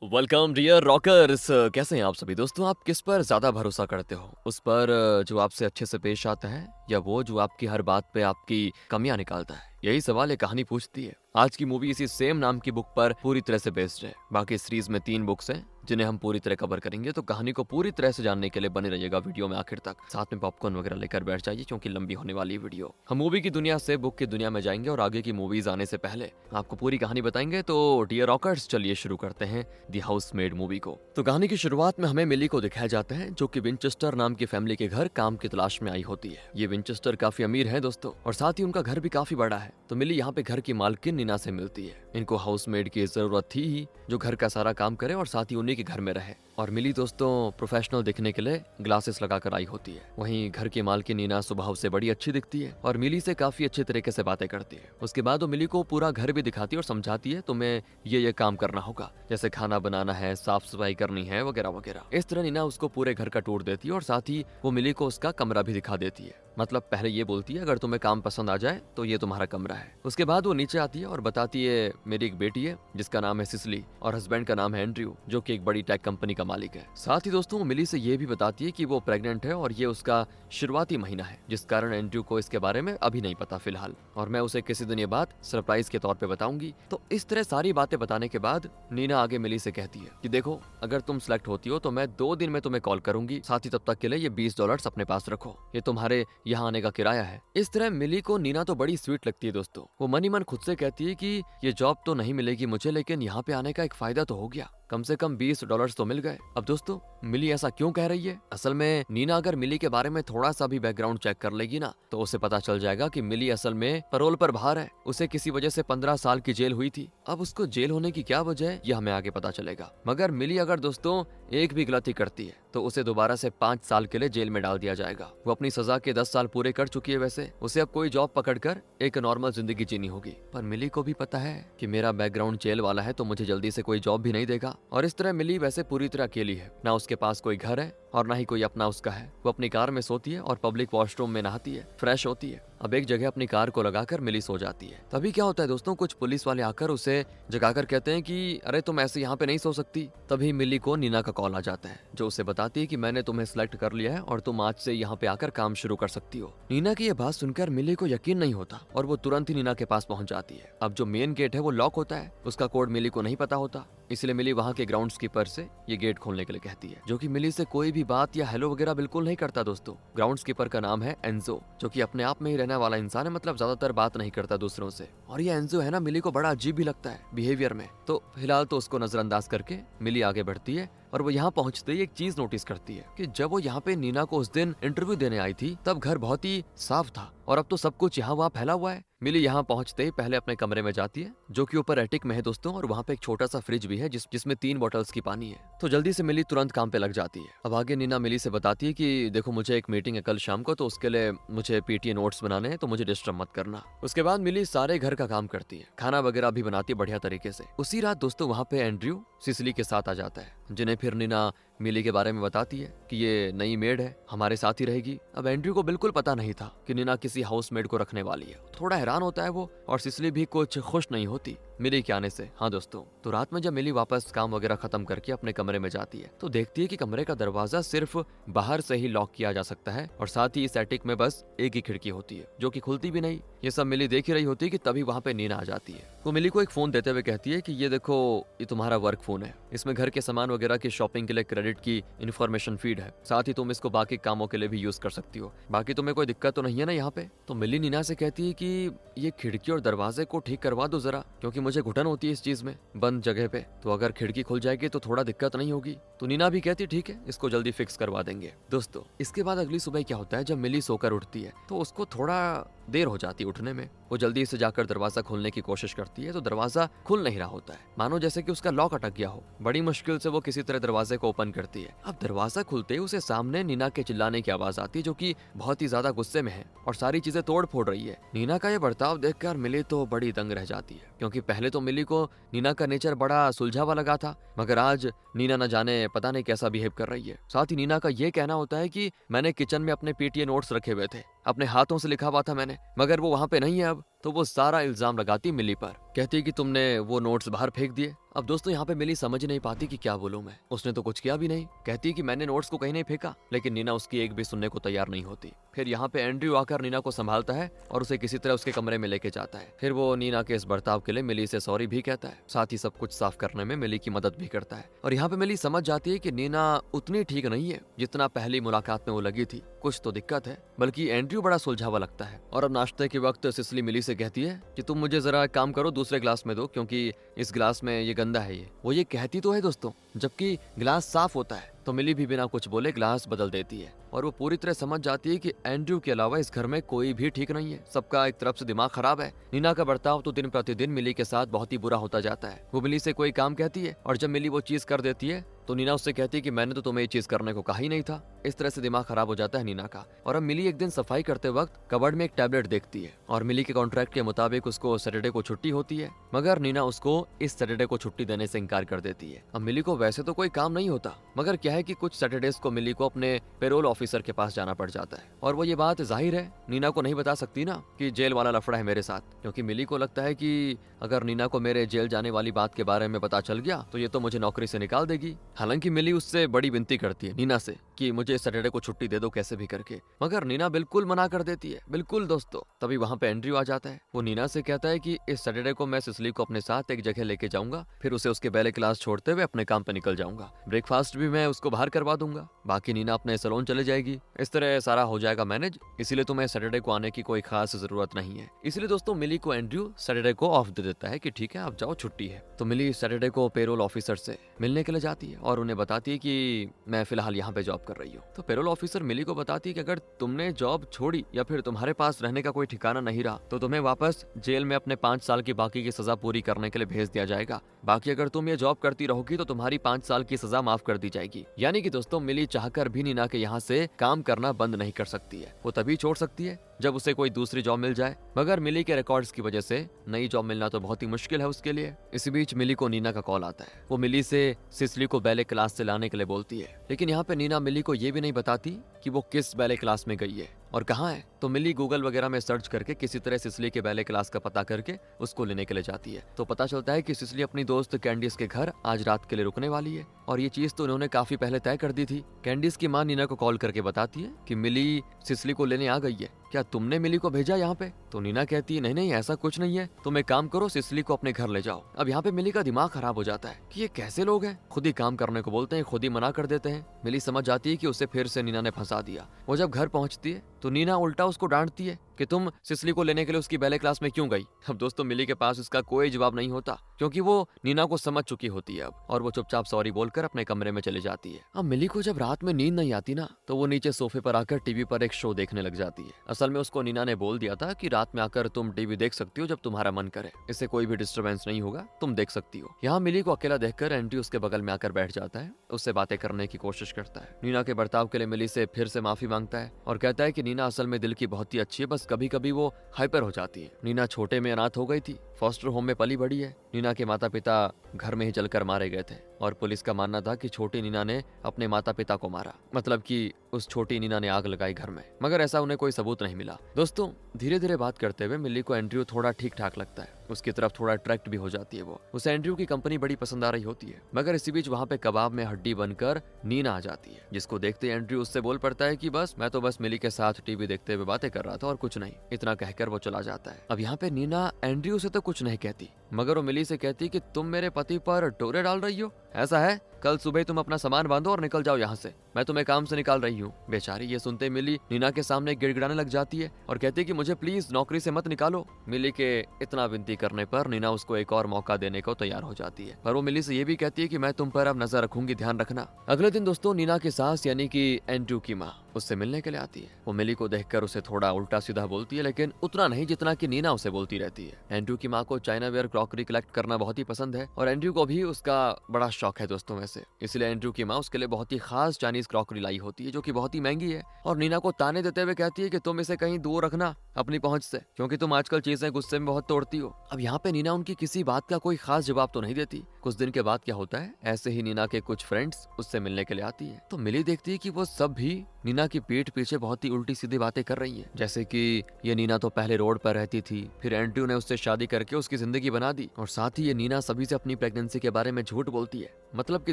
Welcome dear rockers. कैसे हैं आप सभी दोस्तों? आप किस पर ज्यादा भरोसा करते हो? उस पर जो आपसे अच्छे से पेश आता है, या वो जो आपकी हर बात पे आपकी कमियां निकालता है? यही सवाल ये कहानी पूछती है। आज की मूवी इसी सेम नाम की बुक पर पूरी तरह से बेस्ड है। बाकी सीरीज में 3 बुक्स हैं जिन्हें हम पूरी तरह कवर करेंगे, तो कहानी को पूरी तरह से जानने के लिए बने रहिएगा वीडियो में आखिर तक। साथ में पॉपकॉर्न वगैरह लेकर बैठ जाइए क्योंकि लंबी होने वाली है वीडियो। हम मूवी की दुनिया से बुक की दुनिया में जाएंगे और आगे की मूवीज आने से पहले आपको पूरी कहानी बताएंगे। तो डियर रॉकर्स, चलिए शुरू करते हैं द हाउसमेड मूवी को। तो कहानी की शुरुआत में हमें मिली को दिखाया जाता है, जो कि विंचेस्टर नाम की फैमिली के घर काम की तलाश में आई होती है। ये विंचेस्टर काफी अमीर है दोस्तों, और साथ ही उनका घर भी काफी बड़ा है। तो मिली यहाँ पे घर की मालकिन नीना से मिलती है। इनको हाउसमेड की जरूरत थी ही, जो घर का सारा काम करे और साथ ही उन्हीं के घर में रहे। और मिली दोस्तों प्रोफेशनल दिखने के लिए ग्लासेस लगाकर आई होती है। वहीं घर की मालकिन नीना स्वभाव से बड़ी अच्छी दिखती है और मिली से काफी अच्छे तरीके से बातें करती है। उसके बाद वो मिली को पूरा घर भी दिखाती है और समझाती है, तुम्हें ये काम करना होगा, जैसे खाना बनाना है, साफ सफाई करनी है, वगैरह वगैरह। इस तरह नीना उसको पूरे घर का टूर देती है और साथ ही वो मिली को उसका कमरा भी दिखा देती है। मतलब पहले ये बोलती है, अगर तुम्हें काम पसंद आ जाए तो ये तुम्हारा कमरा है। उसके बाद वो नीचे आती है और बताती है, मेरी एक बेटी है जिसका नाम है सिसली और हस्बैंड का नाम है एंड्रयू, जो कि एक बड़ी टेक कंपनी का मालिक है। साथ ही दोस्तों वो मिली से ये भी बताती है कि वो प्रेग्नेंट है और ये उसका शुरुआती महीना है, जिस कारण एंड्रयू को इसके बारे में अभी नहीं पता फिलहाल, और मैं उसे किसी दिन ये बात सरप्राइज के तौर पे बताऊंगी। तो इस तरह सारी बातें बताने के बाद नीना आगे मिली से कहती है कि देखो, अगर तुम सिलेक्ट होती हो तो मैं 2 दिन में तुम्हें कॉल करूंगी, साथ ही तब तक के लिए ये $20 अपने पास रखो, ये तुम्हारे यहाँ आने का किराया है। इस तरह मिली को नीना तो बड़ी स्वीट लगती है दोस्तों। वो मन ही मन खुद से कहती है कि ये जॉब तो नहीं मिलेगी मुझे, लेकिन यहाँ पे आने का एक फायदा तो हो गया, कम से कम $20 तो मिल गए। अब दोस्तों मिली ऐसा क्यों कह रही है? असल में नीना अगर मिली के बारे में थोड़ा सा भी बैकग्राउंड चेक कर लेगी ना, तो उसे पता चल जाएगा कि मिली असल में पैरोल पर बाहर है। उसे किसी वजह से 15 साल की जेल हुई थी। अब उसको जेल होने की क्या वजह है, ये हमें आगे पता चलेगा। मगर मिली अगर दोस्तों एक भी गलती करती है तो उसे दोबारा से 5 साल के लिए जेल में डाल दिया जाएगा। वो अपनी सजा के 10 साल पूरे कर चुकी है। वैसे उसे अब कोई जॉब पकड़कर एक नॉर्मल जिंदगी जीनी होगी। पर मिली को भी पता है कि मेरा बैकग्राउंड जेल वाला है, तो मुझे जल्दी से कोई जॉब भी नहीं देगा। और इस तरह मिली वैसे पूरी तरह अकेली है, ना उसके पास कोई घर है और ना ही कोई अपना उसका है। वो अपनी कार में सोती है और पब्लिक वॉशरूम में नहाती है, फ्रेश होती है। अब एक जगह अपनी कार को लगाकर मिली सो जाती है। तभी क्या होता है दोस्तों, कुछ पुलिस वाले आकर उसे जगाकर कहते हैं कि अरे तुम ऐसे यहाँ पे नहीं सो सकती। तभी मिली को नीना का कॉल आ जाता है, जो उसे बताती है कि मैंने तुम्हें सिलेक्ट कर लिया है और तुम आज से यहाँ पे आकर काम शुरू कर सकती हो। नीना की यह बात सुनकर मिली को यकीन नहीं होता और वो तुरंत ही नीना के पास पहुंच जाती है। अब जो मेन गेट है वो लॉक होता है, उसका कोड मिली को नहीं पता होता, इसलिए मिली वहाँ के ग्राउंड कीपर से ये गेट खोलने के लिए कहती है, जो कि मिली से कोई भी बात या हेलो वगैरह बिल्कुल नहीं करता दोस्तों। ग्राउंड कीपर का नाम है एंजो, जो कि अपने आप में ही रहने वाला इंसान है, मतलब ज्यादातर बात नहीं करता दूसरों से। और ये एंजो है ना, मिली को बड़ा अजीब भी लगता है बिहेवियर में। तो फिलहाल तो उसको नजरअंदाज करके मिली आगे बढ़ती है और वो यहाँ पहुंचते ही एक चीज नोटिस करती है कि जब वो यहाँ पे नीना को उस दिन इंटरव्यू देने आई थी, तब घर बहुत ही साफ था और अब तो सब कुछ यहाँ वहाँ फैला हुआ है। मिली यहाँ पहुंचते ही पहले अपने कमरे में जाती है, जो कि ऊपर एटिक में है दोस्तों, और वहाँ पे एक छोटा सा फ्रिज भी है जिसमें 3 बॉटल्स की पानी है। तो जल्दी से मिली तुरंत काम पे लग जाती है। अब आगे नीना मिली से बताती है कि देखो, मुझे एक मीटिंग है कल शाम को, तो उसके लिए मुझे पीटीए नोट्स बनाने हैं, तो मुझे डिस्टर्ब मत करना। उसके बाद मिली सारे घर का काम करती है, खाना वगैरह भी बनाती है बढ़िया तरीके से। उसी रात दोस्तों वहाँ पे एंड्रयू सिसली के साथ आ जाता है, जिन्हें फिर नीना मिली के बारे में बताती है कि ये नई मेड है, हमारे साथ ही रहेगी। अब एंड्रयू को बिल्कुल पता नहीं था कि नीना किसी हाउसमेड को रखने वाली है। थोड़ा हैरान होता है वो, और सिसली भी कुछ खुश नहीं होती मिली के आने से। हाँ दोस्तों, तो रात में जब मिली वापस काम वगैरह खत्म करके अपने कमरे में जाती है, तो देखती है कि कमरे का दरवाजा सिर्फ बाहर से ही लॉक किया जा सकता है और साथ ही इस एटिक में बस एक ही खिड़की होती है, जो कि खुलती भी नहीं। ये सब मिली देख ही रही होती है कि तभी वहाँ पे नीना आ जाती है। वो मिली को एक फोन देते हुए कहती है कि ये देखो, ये तुम्हारा वर्क फोन है, इसमें घर के सामान वगैरह की शॉपिंग के लिए क्रेडिट की इन्फॉर्मेशन फीड है, साथ ही तुम इसको बाकी कामों के लिए भी यूज कर सकती हो। बाकी तुम्हें कोई दिक्कत तो नहीं है ना यहाँ पे? तो मिली नीना से कहती है कि ये खिड़की और दरवाजे को ठीक करवा दो जरा, क्योंकि मुझे घुटन होती है इस चीज में, बंद जगह पे। तो अगर खिड़की खुल जाएगी तो थोड़ा दिक्कत नहीं होगी। तो नीना भी कहती ठीक है, इसको जल्दी फिक्स करवा देंगे। दोस्तों इसके बाद अगली सुबह क्या होता है, जब मिली सोकर उठती है तो उसको थोड़ा देर हो जाती है उठने में। वो जल्दी से जाकर दरवाजा खोलने की कोशिश करती है, तो दरवाजा खुल नहीं रहा होता है, मानो जैसे कि उसका लॉक अटक गया हो। बड़ी मुश्किल से वो किसी तरह दरवाजे को ओपन करती है। अब दरवाजा खुलते ही उसे सामने नीना के चिल्लाने की आवाज आती है, जो कि बहुत ही ज्यादा गुस्से में है और सारी चीजें तोड़ फोड़ रही है। नीना का ये बर्ताव देखकर मिली तो बड़ी दंग रह जाती है, क्योंकि पहले तो मिली को नीना का नेचर बड़ा सुलझा हुआ लगा था, मगर आज नीना न जाने पता नहीं कैसा बिहेव कर रही है। साथ ही नीना का ये कहना होता है कि मैंने किचन में अपने पीटीए नोट्स रखे हुए थे, अपने हाथों से लिखा हुआ था मैंने, मगर वो वहाँ पे नहीं है अब। तो वो सारा इल्जाम लगाती मिली पर, कहती कि तुमने वो नोट्स बाहर फेंक दिए। अब दोस्तों यहाँ पे मिली समझ नहीं पाती कि क्या बोलूं मैं, उसने तो कुछ किया भी नहीं। कहती कि मैंने नोट्स को कहीं नहीं फेंका, लेकिन नीना उसकी एक भी सुनने को तैयार नहीं होती। फिर यहाँ पे एंड्रयू आकर नीना को संभालता है और उसे किसी तरह उसके कमरे में लेके जाता है। फिर वो नीना के इस बर्ताव के लिए मिली से सॉरी भी कहता है, साथ ही सब कुछ साफ करने में मिली की मदद भी करता है। और यहाँ पे मिली समझ जाती है कि नीना उतनी ठीक नहीं है जितना पहली मुलाकात में वो लगी थी, कुछ तो दिक्कत है। बल्कि एंड्रयू बड़ा सुलझावा लगता है। और अब नाश्ते के वक्त सिसिली मिली से कहती है कि तुम मुझे जरा एक काम करो, दूसरे ग्लास में दो, क्योंकि इस ग्लास में ये गंदा है। वो ये कहती तो है दोस्तों, जबकि ग्लास साफ होता है। तो मिली भी बिना कुछ बोले ग्लास बदल देती है और वो पूरी तरह समझ जाती है कि एंड्रयू के अलावा इस घर में कोई भी ठीक नहीं है, सबका एक तरफ से दिमाग खराब है। नीना का बर्ताव तो दिन प्रतिदिन मिली के साथ बहुत ही बुरा होता जाता है। वो मिली से कोई काम कहती है और जब मिली वो चीज कर देती है तो नीना उससे कहती है कि मैंने तो तुम्हें ये चीज करने को कहा ही नहीं था। इस तरह से दिमाग खराब हो जाता है नीना का। और अब मिली एक दिन सफाई करते वक्त कबर्ड में एक टैबलेट देखती है और मिली के कॉन्ट्रैक्ट के मुताबिक उसको सैटरडे को छुट्टी होती है, मगर नीना उसको इस सैटरडे को छुट्टी देने से इनकार कर देती है। अब मिली को वैसे तो कोई काम नहीं होता, मगर क्या है कि कुछ सैटरडेज को मिली को अपने पेरोल ऑफिसर के पास जाना पड़ जाता है। और वो ये बात जाहिर है नीना को नहीं बता सकती ना कि जेल वाला लफड़ा है मेरे साथ, क्योंकि मिली को लगता है कि अगर नीना को मेरे जेल जाने वाली बात के बारे में पता चल गया तो ये तो मुझे नौकरी से निकाल देगी। हालांकि मिली उससे बड़ी विनती करती है नीना से कि मुझे सैटरडे को छुट्टी दे दो कैसे भी करके, मगर नीना बिल्कुल मना कर देती है। बिल्कुल दोस्तों, तभी वहाँ पे एंड्रयू आ जाता है। वो नीना से कहता है कि इस सैटरडे को मैं सिसिली को अपने साथ एक जगह लेके जाऊंगा, फिर उसे उसके बैले क्लास छोड़ते हुए अपने काम पे निकल जाऊंगा। ब्रेकफास्ट भी मैं उसको बाहर करवा दूंगा, बाकी नीना अपने सैलून चले जाएगी। इस तरह सारा हो जाएगा मैनेज, इसीलिए तुम्हें सैटरडे को आने की कोई खास जरूरत नहीं है। इसलिए दोस्तों मिली को एंड्रयू सैटरडे को ऑफ दे देता है कि ठीक है आप जाओ, छुट्टी है। तो मिली सैटरडे को पेरोल ऑफिसर से मिलने के लिए जाती है और उन्हें बताती है कि मैं फिलहाल यहाँ पे जॉब कर रही हूँ। तो पेरोल ऑफिसर मिली को बताती है कि अगर तुमने जॉब छोड़ी या फिर तुम्हारे पास रहने का कोई ठिकाना नहीं रहा तो तुम्हें वापस जेल में अपने 5 साल की बाकी की सजा पूरी करने के लिए भेज दिया जाएगा। बाकी अगर तुम ये जॉब करती रहोगी तो तुम्हारी 5 साल की सजा माफ कर दी जाएगी। यानी कि दोस्तों मिली चाहकर भी नीना के यहाँ से काम करना बंद नहीं कर सकती है। वो तभी छोड़ सकती है जब उसे कोई दूसरी जॉब मिल जाए, मगर मिली के रिकॉर्ड्स की वजह से नई जॉब मिलना तो बहुत ही मुश्किल है उसके लिए। इसी बीच मिली को नीना का कॉल आता है। वो मिली से सिसिली को बैले क्लास से लाने के लिए बोलती है, लेकिन यहाँ पे नीना मिली को ये भी नहीं बताती कि वो किस बैले क्लास में गई है और कहाँ है। तो मिली गूगल वगैरह में सर्च करके किसी तरह सिसिली के बैले क्लास का पता करके उसको लेने के लिए जाती है। तो पता चलता है कि सिसिली अपनी दोस्त कैंडिस के घर आज रात के लिए रुकने वाली है और ये चीज तो उन्होंने काफी पहले तय कर दी थी। कैंडिस की मां नीना को कॉल करके बताती है कि मिली सिसिली को लेने आ गई है, क्या तुमने मिली को भेजा यहाँ पे? तो नीना कहती है नहीं नहीं ऐसा कुछ नहीं है, तुम एक काम करो सिसिली को अपने घर ले जाओ। अब यहाँ पे मिली का दिमाग खराब हो जाता है कि ये कैसे लोग हैं, खुद ही काम करने को बोलते हैं, खुद ही मना कर देते हैं। मिली समझ जाती है कि उसे फिर से नीना ने फंसा दिया। वो जब घर पहुंचती है तो नीना उल्टा उसको डांटती है कि तुम सिसिली को लेने के लिए उसकी बैले क्लास में क्यों गई। अब दोस्तों मिली के पास उसका कोई जवाब नहीं होता, क्योंकि वो नीना को समझ चुकी होती है अब, और वो चुपचाप सॉरी बोलकर अपने कमरे में चली जाती है। अब मिली को जब रात में नींद नहीं आती ना तो वो नीचे सोफे पर आकर टीवी पर एक शो देखने लग जाती है। असल में उसको नीना ने बोल दिया था कि रात में आकर तुम टीवी देख सकती हो जब तुम्हारा मन करे, इससे कोई भी डिस्टर्बेंस नहीं होगा, तुम देख सकती हो। यहाँ मिली को अकेला देखकर एंड्रयू उसके बगल में आकर बैठ जाता है, उससे बातें करने की कोशिश करता है। नीना के बर्ताव के लिए मिली से फिर से माफी मांगता है और कहता है कि नीना असल में दिल की बहुत ही अच्छी है, बस कभी कभी वो हाइपर हो जाती है। नीना छोटे में अनाथ हो गई थी, फॉस्टर होम में पली बड़ी है। नीना के माता पिता घर में ही जलकर मारे गए थे और पुलिस का मानना था कि छोटी नीना ने अपने माता पिता को मारा, मतलब कि उस छोटी नीना ने आग लगाई घर में, मगर ऐसा उन्हें कोई सबूत नहीं मिला। दोस्तों धीरे धीरे बात करते हुए मिली को एंड्रयू थोड़ा ठीक ठाक लगता है, उसकी तरफ थोड़ा अट्रैक्ट भी हो जाती है। वो उसे एंड्रयू की कंपनी बड़ी पसंद आ रही होती है, मगर इसी बीच वहाँ पे कबाब में हड्डी बनकर नीना आ जाती है, जिसको देखते एंड्रयू उससे बोल पड़ता है कि बस मैं तो बस मिली के साथ टीवी देखते हुए बातें कर रहा था और कुछ नहीं। इतना कहकर वो चला जाता है। अब यहाँ पे नीना एंड्रयू से तो कुछ नहीं कहती, मगर वो मिली से कहती कि तुम मेरे पति पर डोरे डाल रही हो, ऐसा है कल सुबह तुम अपना सामान बांधो और निकल जाओ यहाँ से, मैं तुम्हें काम से निकाल रही हूँ। बेचारी ये सुनते मिली नीना के सामने गिड़गिड़ाने लग जाती है और कहती है कि मुझे प्लीज नौकरी से मत निकालो। मिली के इतना विनती करने पर नीना उसको एक और मौका देने को तैयार हो जाती है, पर वो मिली से ये भी कहती है कि मैं तुम पर अब नजर रखूंगी, ध्यान रखना। अगले दिन दोस्तों नीना की सास यानी कि एंड्रयू की माँ उससे मिलने के लिए आती है। वो मिली को देखकर उसे थोड़ा उल्टा सीधा बोलती है, लेकिन उतना नहीं जितना कि नीना उसे बोलती रहती है। एंड्रयू की माँ को चाइना वेयर क्रॉकरी कलेक्ट करना बहुत ही पसंद है और एंड्रयू को भी उसका बड़ा शौक है दोस्तों में से, इसलिए एंड्रयू की माँ उसके लिए बहुत ही खास चाइनीज क्रॉकरी लाई होती है जो कि बहुत ही महंगी है और नीना को ताने देते हुए कहती है कि तुम इसे कहीं दूर रखना अपनी पहुंच से, क्योंकि तुम आजकल चीजें गुस्से में बहुत तोड़ती हो। अब यहाँ पे नीना उनकी किसी बात का कोई खास जवाब तो नहीं देती। कुछ दिन के बाद क्या होता है, ऐसे ही नीना के कुछ फ्रेंड्स उससे मिलने के लिए आती है, तो मिली देखती है कि वो सब भी नीना की पीठ पीछे बहुत ही उल्टी सीधी बातें कर रही हैं, जैसे कि ये नीना तो पहले रोड पर रहती थी, फिर एंड्रयू ने उससे शादी करके उसकी जिंदगी बना दी, और साथ ही ये नीना सभी से अपनी प्रेगनेंसी के बारे में झूठ बोलती है। मतलब कि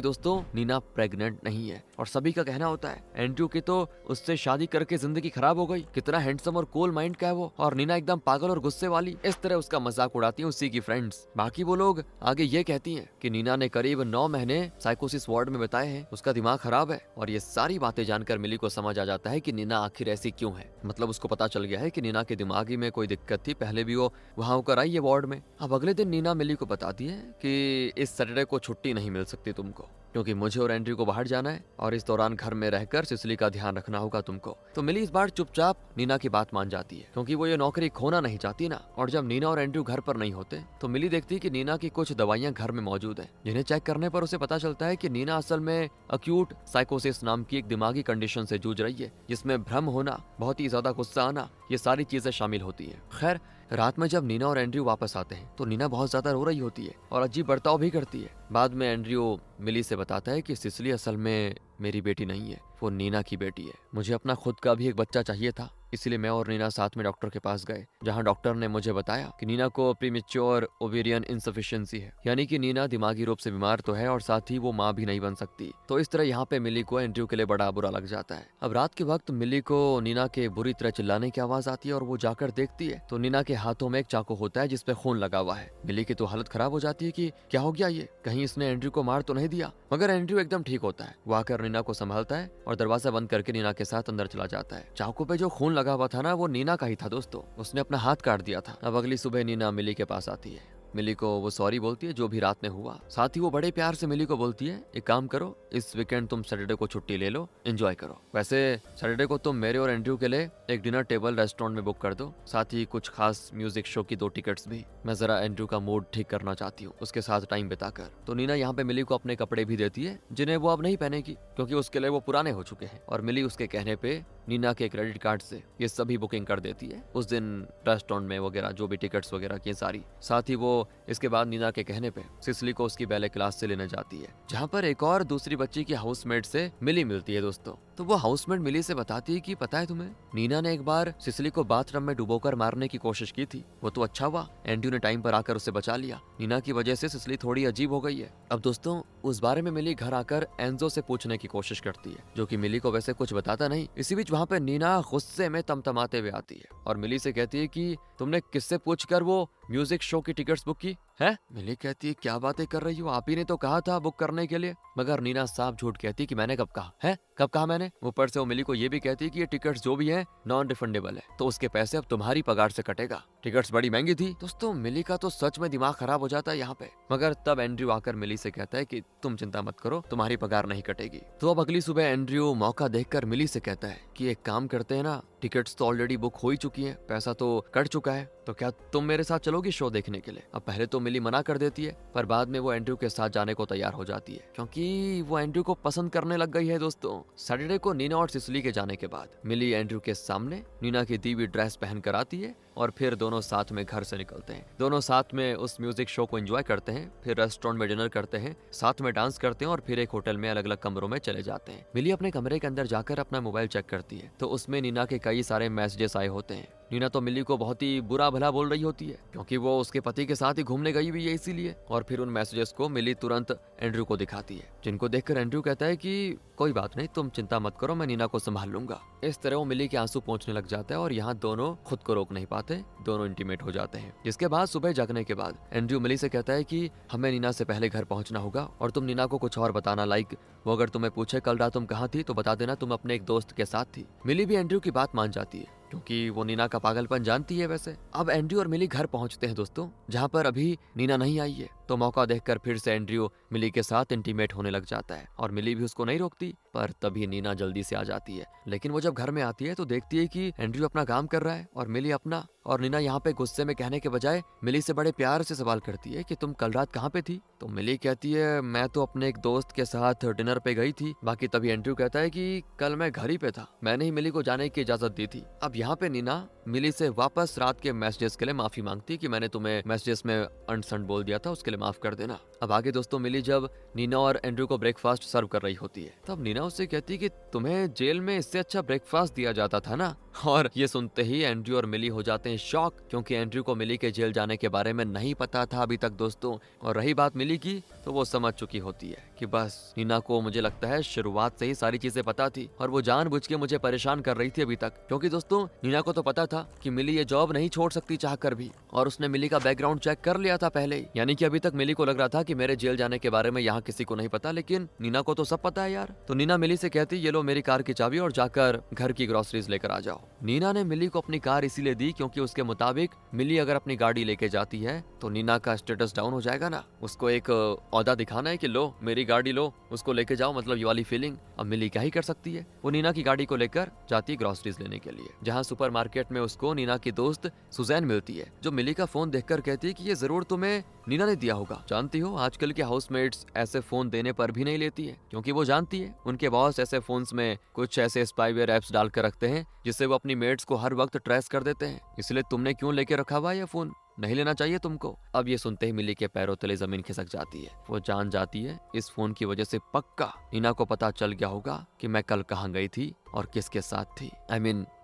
दोस्तों नीना प्रेग्नेंट नहीं है, और सभी का कहना होता है एंड्रयू की तो उससे शादी करके जिंदगी खराब हो गई, कितना हैंडसम और कूल माइंड का है वो, और नीना एकदम पागल और गुस्से वाली। इस तरह उसका मजाक उड़ाती है उसी की फ्रेंड्स। बाकी वो लोग आगे ये कहती हैं कि नीना ने करीब 9 महीने साइकोसिस वार्ड में बिताए हैं, उसका दिमाग खराब है। और ये सारी बातें जानकर मिली को समझ आ जाता है कि नीना आखिर ऐसी क्यों है। मतलब उसको पता चल गया है कि नीना के दिमागी में कोई दिक्कत थी, पहले भी वो वहां होकर आई है वार्ड में। अब अगले दिन नीना मिली को बताती है कि इस सैटरडे को छुट्टी नहीं मिल सकती तुमको, क्योंकि मुझे और एंड्रयू को बाहर जाना है, और इस दौरान घर में रहकर सिसिली का ध्यान रखना होगा तुमको। तो मिली इस बार चुपचाप नीना की बात मान जाती है, क्योंकि वो ये नौकरी खोना नहीं चाहती ना। और जब नीना और एंड्रयू घर पर नहीं होते तो मिली देखती है कि नीना की कुछ दवाइयां घर में मौजूद है, जिन्हें चेक करने पर उसे पता चलता है कि नीना असल में अक्यूट साइकोसिस नाम की एक दिमागी कंडीशन से जूझ रही है, जिसमें भ्रम होना, बहुत ही ज्यादा गुस्सा आना, ये सारी चीजें शामिल होती है। खैर रात में जब नीना और एंड्रयू वापस आते हैं तो नीना बहुत ज्यादा रो रही होती है और अजीब बर्ताव भी करती है। बाद में एंड्रयू मिली से बताता है कि सिसिली असल में मेरी बेटी नहीं है, वो नीना की बेटी है। मुझे अपना खुद का भी एक बच्चा चाहिए था, इसलिए मैं और नीना साथ में डॉक्टर के पास गए, जहां डॉक्टर ने मुझे बताया कि नीना को प्रीमेच्योर ओवेरियन इनसफिशिएंसी है, यानी कि नीना दिमागी रूप से बीमार तो है और साथ ही वो माँ भी नहीं बन सकती। तो इस तरह यहाँ पे मिली को एंड्रयू के लिए बड़ा बुरा लग जाता है। अब रात के वक्त मिली को नीना के बुरी तरह चिल्लाने की आवाज आती है और वो जाकर देखती है तो नीना के हाथों में एक चाकू होता है जिसपे खून लगा हुआ है। मिली की तो हालत खराब हो जाती है कि क्या हो गया ये, कहीं इसने एंड्रयू को मार तो नहीं दिया। मगर एंड्रयू एकदम ठीक होता है, वो आकर नीना को संभालता है और दरवाजा बंद करके नीना के साथ अंदर चला जाता है। चाकू पे जो खून लगा हुआ था ना, वो नीना का ही था दोस्तों, उसने अपना हाथ काट दिया था। अब अगली सुबह नीना मिली के पास आती है, मिली को वो सॉरी बोलती है जो भी रात में हुआ। साथ ही वो बड़े प्यार से मिली को बोलती है एक काम करो, इस वीकेंड तुम सैटरडे को छुट्टी ले लो, एंजॉय करो। वैसे सैटरडे को तुम मेरे और एंड्रयू के लिए एक डिनर टेबल रेस्टोरेंट में बुक कर दो, साथ ही कुछ खास म्यूजिक शो की 2 टिकट्स भी। मैं जरा एंड्रयू का मूड ठीक करना चाहती हूँ उसके साथ टाइम बिताकर। तो नीना यहाँ पे मिली को अपने कपड़े भी देती है जिन्हें वो अब नहीं पहनेगी, क्योंकि उसके लिए वो पुराने हो चुके हैं। और मिली उसके कहने पे नीना के क्रेडिट कार्ड से ये सभी बुकिंग कर देती है उस दिन रेस्टोरेंट में वगैरह, जो भी टिकट्स वगैरह की सारी। साथ ही वो इसके बाद नीना के कहने पे सिसिली को उसकी बैले क्लास से लेने जाती है, जहाँ पर एक और दूसरी बच्ची की हाउसमेट से मिली मिलती है दोस्तों। तो वो हाउसमेट मिली से बताती है कि पता है तुम्हें, नीना ने एक बार सिसिली को बाथरूम में डुबोकर मारने की कोशिश की थी। वो तो अच्छा हुआ एंड्रयू ने टाइम पर आकर उसे बचा लिया। नीना की वजह से सिसिली थोड़ी अजीब हो गई है। अब दोस्तों उस बारे में मिली घर आकर एंजो से पूछने की कोशिश करती है, जो कि मिली को वैसे कुछ बताता नहीं। इसी बीच वहाँ पे नीना गुस्से में तमतमाते हुए आती है और मिली से कहती है कि तुमने किससे पूछकर वो म्यूजिक शो की टिकट्स बुक की है? मिली कहती है क्या बातें कर रही हो, आप ही ने तो कहा था बुक करने के लिए। मगर नीना साफ झूठ कहती है कि मैंने कब कहा है, कब कहा मैंने। ऊपर से वो मिली को ये भी कहती है कि ये टिकट्स जो भी है नॉन रिफंडेबल है, तो उसके पैसे अब तुम्हारी पगार से कटेगा। टिकट्स बड़ी महंगी थी। दोस्तों मिली का तो सच में दिमाग खराब हो जाता है यहाँ पे। मगर तब एंड्रयू आकर मिली से कहता है कि तुम चिंता मत करो, तुम्हारी पगार नहीं कटेगी। तो अब अगली सुबह एंड्रयू मौका देखकर मिली से कहता है कि एक काम करते हैं ना, टिकट्स तो ऑलरेडी बुक हो ही चुकी है, पैसा तो कट चुका है, तो क्या तुम मेरे साथ चलोगी शो देखने के लिए? अब पहले तो मिली मना कर देती है, पर बाद में वो एंड्रयू के साथ जाने को तैयार हो जाती है, क्योंकि वो एंड्रयू को पसंद करने लग गई है दोस्तों। सैटरडे को नीना और सिसिली के जाने के बाद मिली एंड्रयू के सामने नीना की दी हुई ड्रेस पहन कर आती है और फिर दोनों साथ में घर से निकलते हैं। दोनों साथ में उस म्यूजिक शो को एंजॉय करते हैं, फिर रेस्टोरेंट में डिनर करते हैं, साथ में डांस करते हैं और फिर एक होटल में अलग अलग कमरों में चले जाते हैं। मिली अपने कमरे के अंदर जाकर अपना मोबाइल चेक करती है तो उसमें नीना के कई सारे मैसेजेस आए होते हैं। नीना तो मिली को बहुत ही बुरा भला बोल रही होती है, क्योंकि वो उसके पति के साथ ही घूमने गई हुई है इसीलिए। और फिर उन मैसेजेस को मिली तुरंत एंड्रयू को दिखाती है, जिनको देखकर एंड्रयू कहता है कि कोई बात नहीं, तुम चिंता मत करो, मैं नीना को संभाल लूंगा। इस तरह वो मिली के आंसू पहुंचने लग जाता है और यहाँ दोनों खुद को रोक नहीं पाते, दोनों इंटीमेट हो जाते हैं। जिसके बाद सुबह जगने के बाद एंड्रयू मिली से कहता है कि हमें नीना से पहले घर पहुंचना होगा और तुम नीना को कुछ और बताना, लाइक वो अगर तुम्हें पूछे कल रात तुम कहाँ थी तो बता देना तुम अपने एक दोस्त के साथ थी। मिली भी एंड्रयू की बात मान जाती है, क्योंकि वो नीना का पागलपन जानती है वैसे। अब एंड्रयू और मिली घर पहुंचते हैं दोस्तों, जहां पर अभी नीना नहीं आई है। तो मौका देखकर फिर से एंड्रयू मिली के साथ इंटीमेट होने लग जाता है और मिली भी उसको नहीं रोकती, पर तभी नीना जल्दी से आ जाती है। लेकिन वो जब घर में आती है तो देखती है कि एंड्रयू अपना काम कर रहा है और मिली अपना, और नीना यहाँ पे गुस्से में कहने के बजाय मिली से बड़े प्यार से सवाल करती है कि तुम कल रात कहाँ पे थी? तो मिली कहती है मैं तो अपने एक दोस्त के साथ डिनर पे गई थी। बाकी तभी एंड्रयू कहता है कि कल मैं घर ही पे था, मैंने ही मिली को जाने की इजाजत दी थी। अब यहाँ पे नीना मिली से वापस रात के मैसेजेस के लिए माफी मांगती है कि मैंने तुम्हें मैसेजेस में अनसंड बोल दिया था, उसके लिए माफ कर देना। अब आगे दोस्तों मिली जब नीना और एंड्रू को ब्रेकफास्ट सर्व कर रही होती है, तब नीना उससे कहती है कि तुम्हें जेल में इससे अच्छा ब्रेकफास्ट दिया जाता था ना। और ये सुनते ही एंड्रू और मिली हो जाते हैं शॉक, क्योंकि एंड्रू को मिली के जेल जाने के बारे में नहीं पता था अभी तक दोस्तों। और रही बात मिली की, तो वो समझ चुकी होती है कि बस नीना को मुझे लगता है शुरुआत से ही सारी चीजें पता थी और वो जानबूझ के मुझे परेशान कर रही थी अभी तक, क्योंकि दोस्तों नीना को तो पता था कि मिली ये जॉब नहीं छोड़ सकती चाहकर भी, और उसने मिली का बैकग्राउंड चेक कर लिया था पहले ही। यानी कि अभी तक मिली को लग रहा था कि मेरे जेल जाने के बारे में यहाँ किसी को नहीं पता, लेकिन नीना को तो सब पता है यार। तो नीना मिली से कहती ये लो मेरी कार की चाबी और जाकर घर की ग्रोसरीज लेकर आ जाओ। नीना ने मिली को अपनी कार इसीलिए दी क्योंकि उसके मुताबिक मिली अगर अपनी गाड़ी लेके जाती है तो नीना का स्टेटस डाउन हो जाएगा ना, उसको एक औहदा दिखाना है कि लो मेरी गाड़ी लो, उसको लेके जाओ, मतलब ये वाली फीलिंग। अब मिली क्या ही कर सकती है, वो नीना की गाड़ी को लेकर जाती है ग्रोसरीज लेने के लिए, जहाँ सुपरमार्केट में उसको नीना की दोस्त सुजैन मिलती है, जो मिली का फोन देखकर कहती है कि ये जरूर तुम्हें नीना ने दिया होगा। जानती हो आजकल के हाउसमेट्स ऐसे फोन देने पर भी नहीं लेती है, क्योंकि वो जानती है उनके बॉस ऐसे फोन्स में कुछ ऐसे स्पाईवेयर ऐप्स डालकर रखते हैं जिससे वो अपनी मेट्स को हर वक्त ट्रेस कर देते हैं। इसलिए तुमने क्यों लेके रखा हुआ है ये फोन, नहीं लेना चाहिए तुमको। अब ये सुनते ही मिली के पैरों तले जमीन खिसक जाती है। वो जान जाती है इस फोन की वजह से पक्का नीना को पता चल गया होगा कि मैं कल कहाँ गई थी और किसके साथ थी।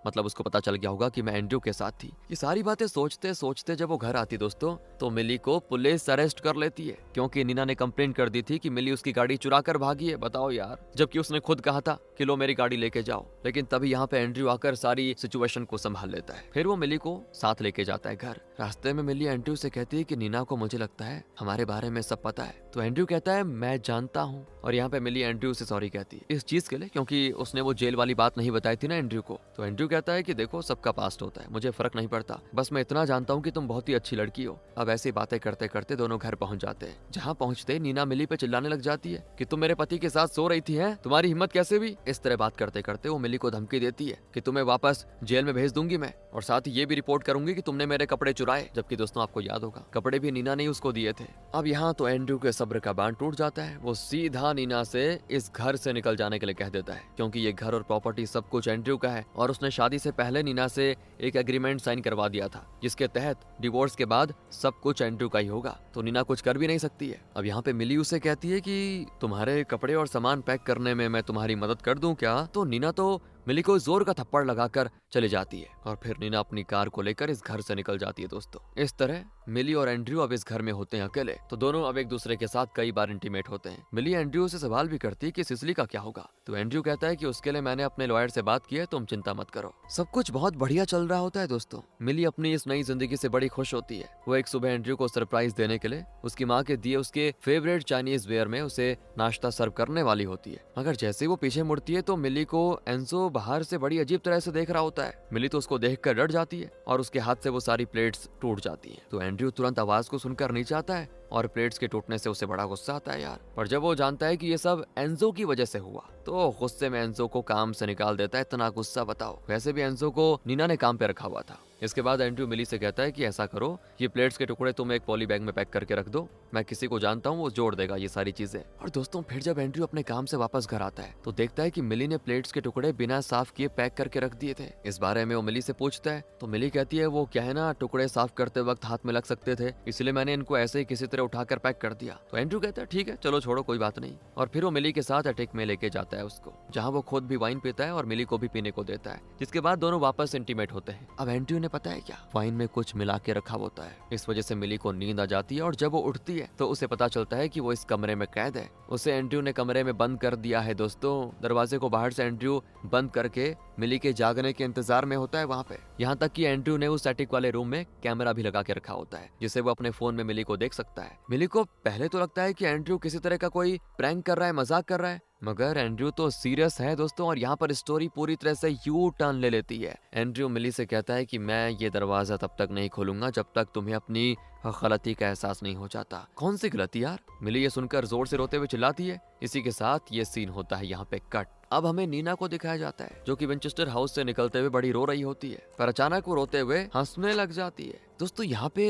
मतलब उसको पता चल गया होगा कि मैं एंड्रू के साथ थी। ये सारी बातें सोचते सोचते जब वो घर आती दोस्तों, तो मिली को पुलिस अरेस्ट कर लेती है, क्योंकि नीना ने कंप्लेंट कर दी थी कि मिली उसकी गाड़ी चुरा कर भागी है। बताओ यार, जबकि उसने खुद कहा था कि लो मेरी गाड़ी लेके जाओ। लेकिन तभी यहाँ पे एंड्रू आकर सारी सिचुएशन को संभाल लेता है। फिर वो मिली को साथ लेके जाता है घर। रास्ते में मिली एंड्रू से कहती है कि नीना को मुझे लगता है हमारे बारे में सब पता है। तो एंड्रू कहता है मैं जानता हूँ, और यहाँ पे मिली एंड्रू से सॉरी कहती है इस चीज के लिए, क्योंकि उसने वो जेल वाली बात नहीं बताई थी ना एंड्रू को। तो एंड्रू कहता है कि देखो सबका पास्ट होता है, मुझे फर्क नहीं पड़ता, बस मैं इतना जानता हूँ कि तुम बहुत ही अच्छी लड़की हो। अब ऐसी बातें करते करते दोनों घर पहुंच जाते हैं। जहाँ पहुंचते नीना मिली पे चिल्लाने लग जाती है कि तुम मेरे पति के साथ सो रही थी हैं, तुम्हारी हिम्मत कैसे हुई। इस तरह बात करते करते वो मिली को धमकी देती है कि तुम्हें वापस जेल में भेज दूंगी मैं, और साथ ही ये भी रिपोर्ट करूंगी कि तुमने मेरे कपड़े चुराए। जबकि दोस्तों आपको याद होगा कपड़े भी नीना ने उसको दिए थे। अब यहाँ तो एंड्रू के सब्र का बांध टूट जाता है। वो सीधा नीना से इस घर से निकल जाने के लिए कह देता है, क्योंकि ये घर और प्रॉपर्टी सब कुछ एंड्रू का है, और उसने शादी से पहले नीना से एक एग्रीमेंट साइन करवा दिया था, जिसके तहत डिवोर्स के बाद सब कुछ एंड्रू का ही होगा। तो नीना कुछ कर भी नहीं सकती है। अब यहाँ पे मिली उसे कहती है कि तुम्हारे कपड़े और सामान पैक करने में मैं तुम्हारी मदद कर दूं क्या। तो नीना तो मिली को जोर का थप्पड़ लगाकर चली जाती है, और फिर नीना अपनी कार को लेकर इस घर से निकल जाती है दोस्तों। इस तरह मिली और एंड्रू अब इस घर में होते हैं अकेले। तो दोनों अब एक दूसरे के साथ कई बार इंटीमेट होते हैं। मिली एंड्रू से सवाल भी करती है कि सिसिली का क्या होगा। तो एंड्रू कहता है कि उसके लिए मैंने अपने लॉयर से बात की है, तुम चिंता मत करो। सब कुछ बहुत बढ़िया चल रहा होता है दोस्तों। मिली अपनी इस नई जिंदगी से बड़ी खुश होती है। वो एक सुबह एंड्रू को सरप्राइज देने के लिए उसकी माँ के दिए उसके फेवरेट चाइनीज वेयर में उसे नाश्ता सर्व करने वाली होती है। मगर जैसे वो पीछे मुड़ती है तो मिली को एंजो बाहर से बड़ी अजीब तरह से देख रहा होता है। मिली तो उसको देखकर डर जाती है और उसके हाथ से वो सारी प्लेट्स टूट जाती हैं। तो एंड्रू तुरंत आवाज को सुनकर नीचे आता है और प्लेट्स के टूटने से उसे बड़ा गुस्सा आता है यार। पर जब वो जानता है कि ये सब एंजो की वजह से हुआ, तो गुस्से में एंजो को काम से निकाल देता है। इतना गुस्सा बताओ। वैसे भी एंजो को नीना ने काम पे रखा हुआ था। इसके बाद एंड्रू मिली से कहता है कि ऐसा करो, ये प्लेट्स के टुकड़े तुम एक पॉली बैग में पैक करके रख दो, मैं किसी को जानता हूँ वो जोड़ देगा ये सारी चीजें। और दोस्तों फिर जब एंड्रू अपने काम से वापस घर आता है तो देखता है कि मिली ने प्लेट्स के टुकड़े बिना साफ किए पैक करके रख दिए थे। इस बारे में वो मिली से पूछता है तो मिली कहती है वो क्या है ना, टुकड़े साफ करते वक्त हाथ में लग सकते थे, इसलिए मैंने इनको ऐसे ही किसी तरह उठाकर पैक कर दिया। तो एंड्रू कहता है ठीक है चलो छोड़ो कोई बात नहीं। और फिर वो मिली के साथ अटैक में लेके जाता है उसको, जहाँ वो खुद भी वाइन पीता है और मिली को भी पीने को देता है, जिसके बाद दोनों वापस इंटीमेट होते हैं। अब एंड्रू ने पता है क्या, वाइन में कुछ मिला के रखा होता है। इस वजह से मिली को नींद आ जाती है और जब वो उठती है तो उसे पता चलता है कि वो इस कमरे में कैद है। उसे एंड्रू ने कमरे में बंद कर दिया है दोस्तों। दरवाजे को बाहर से एंड्रू बंद करके मिली के जागने के इंतजार में होता है वहाँ पे। यहाँ तक कि एंड्रू ने उस एटिक वाले रूम में कैमरा भी लगा के रखा होता है, जिससे वो अपने फोन में मिली को देख सकता है। मिली को पहले तो लगता है कि एंड्रू किसी तरह का कोई प्रैंक कर रहा है, मजाक कर रहा है, मगर एंड्रू तो सीरियस है दोस्तों। और यहाँ पर स्टोरी पूरी तरह से यू टर्न ले लेती है। एंड्रू मिली से कहता है कि मैं ये दरवाजा तब तक नहीं खोलूंगा जब तक तुम्हें अपनी गलती का एहसास नहीं हो जाता। कौन सी गलती यार, मिली ये सुनकर जोर से रोते हुए चिल्लाती है। इसी के साथ ये सीन होता है यहाँ पे कट। अब हमें नीना को दिखाया जाता है जो कि विंचेस्टर हाउस से निकलते हुए बड़ी रो रही होती है, पर अचानक वो रोते हुए हंसने लग जाती है। दोस्तों यहाँ पे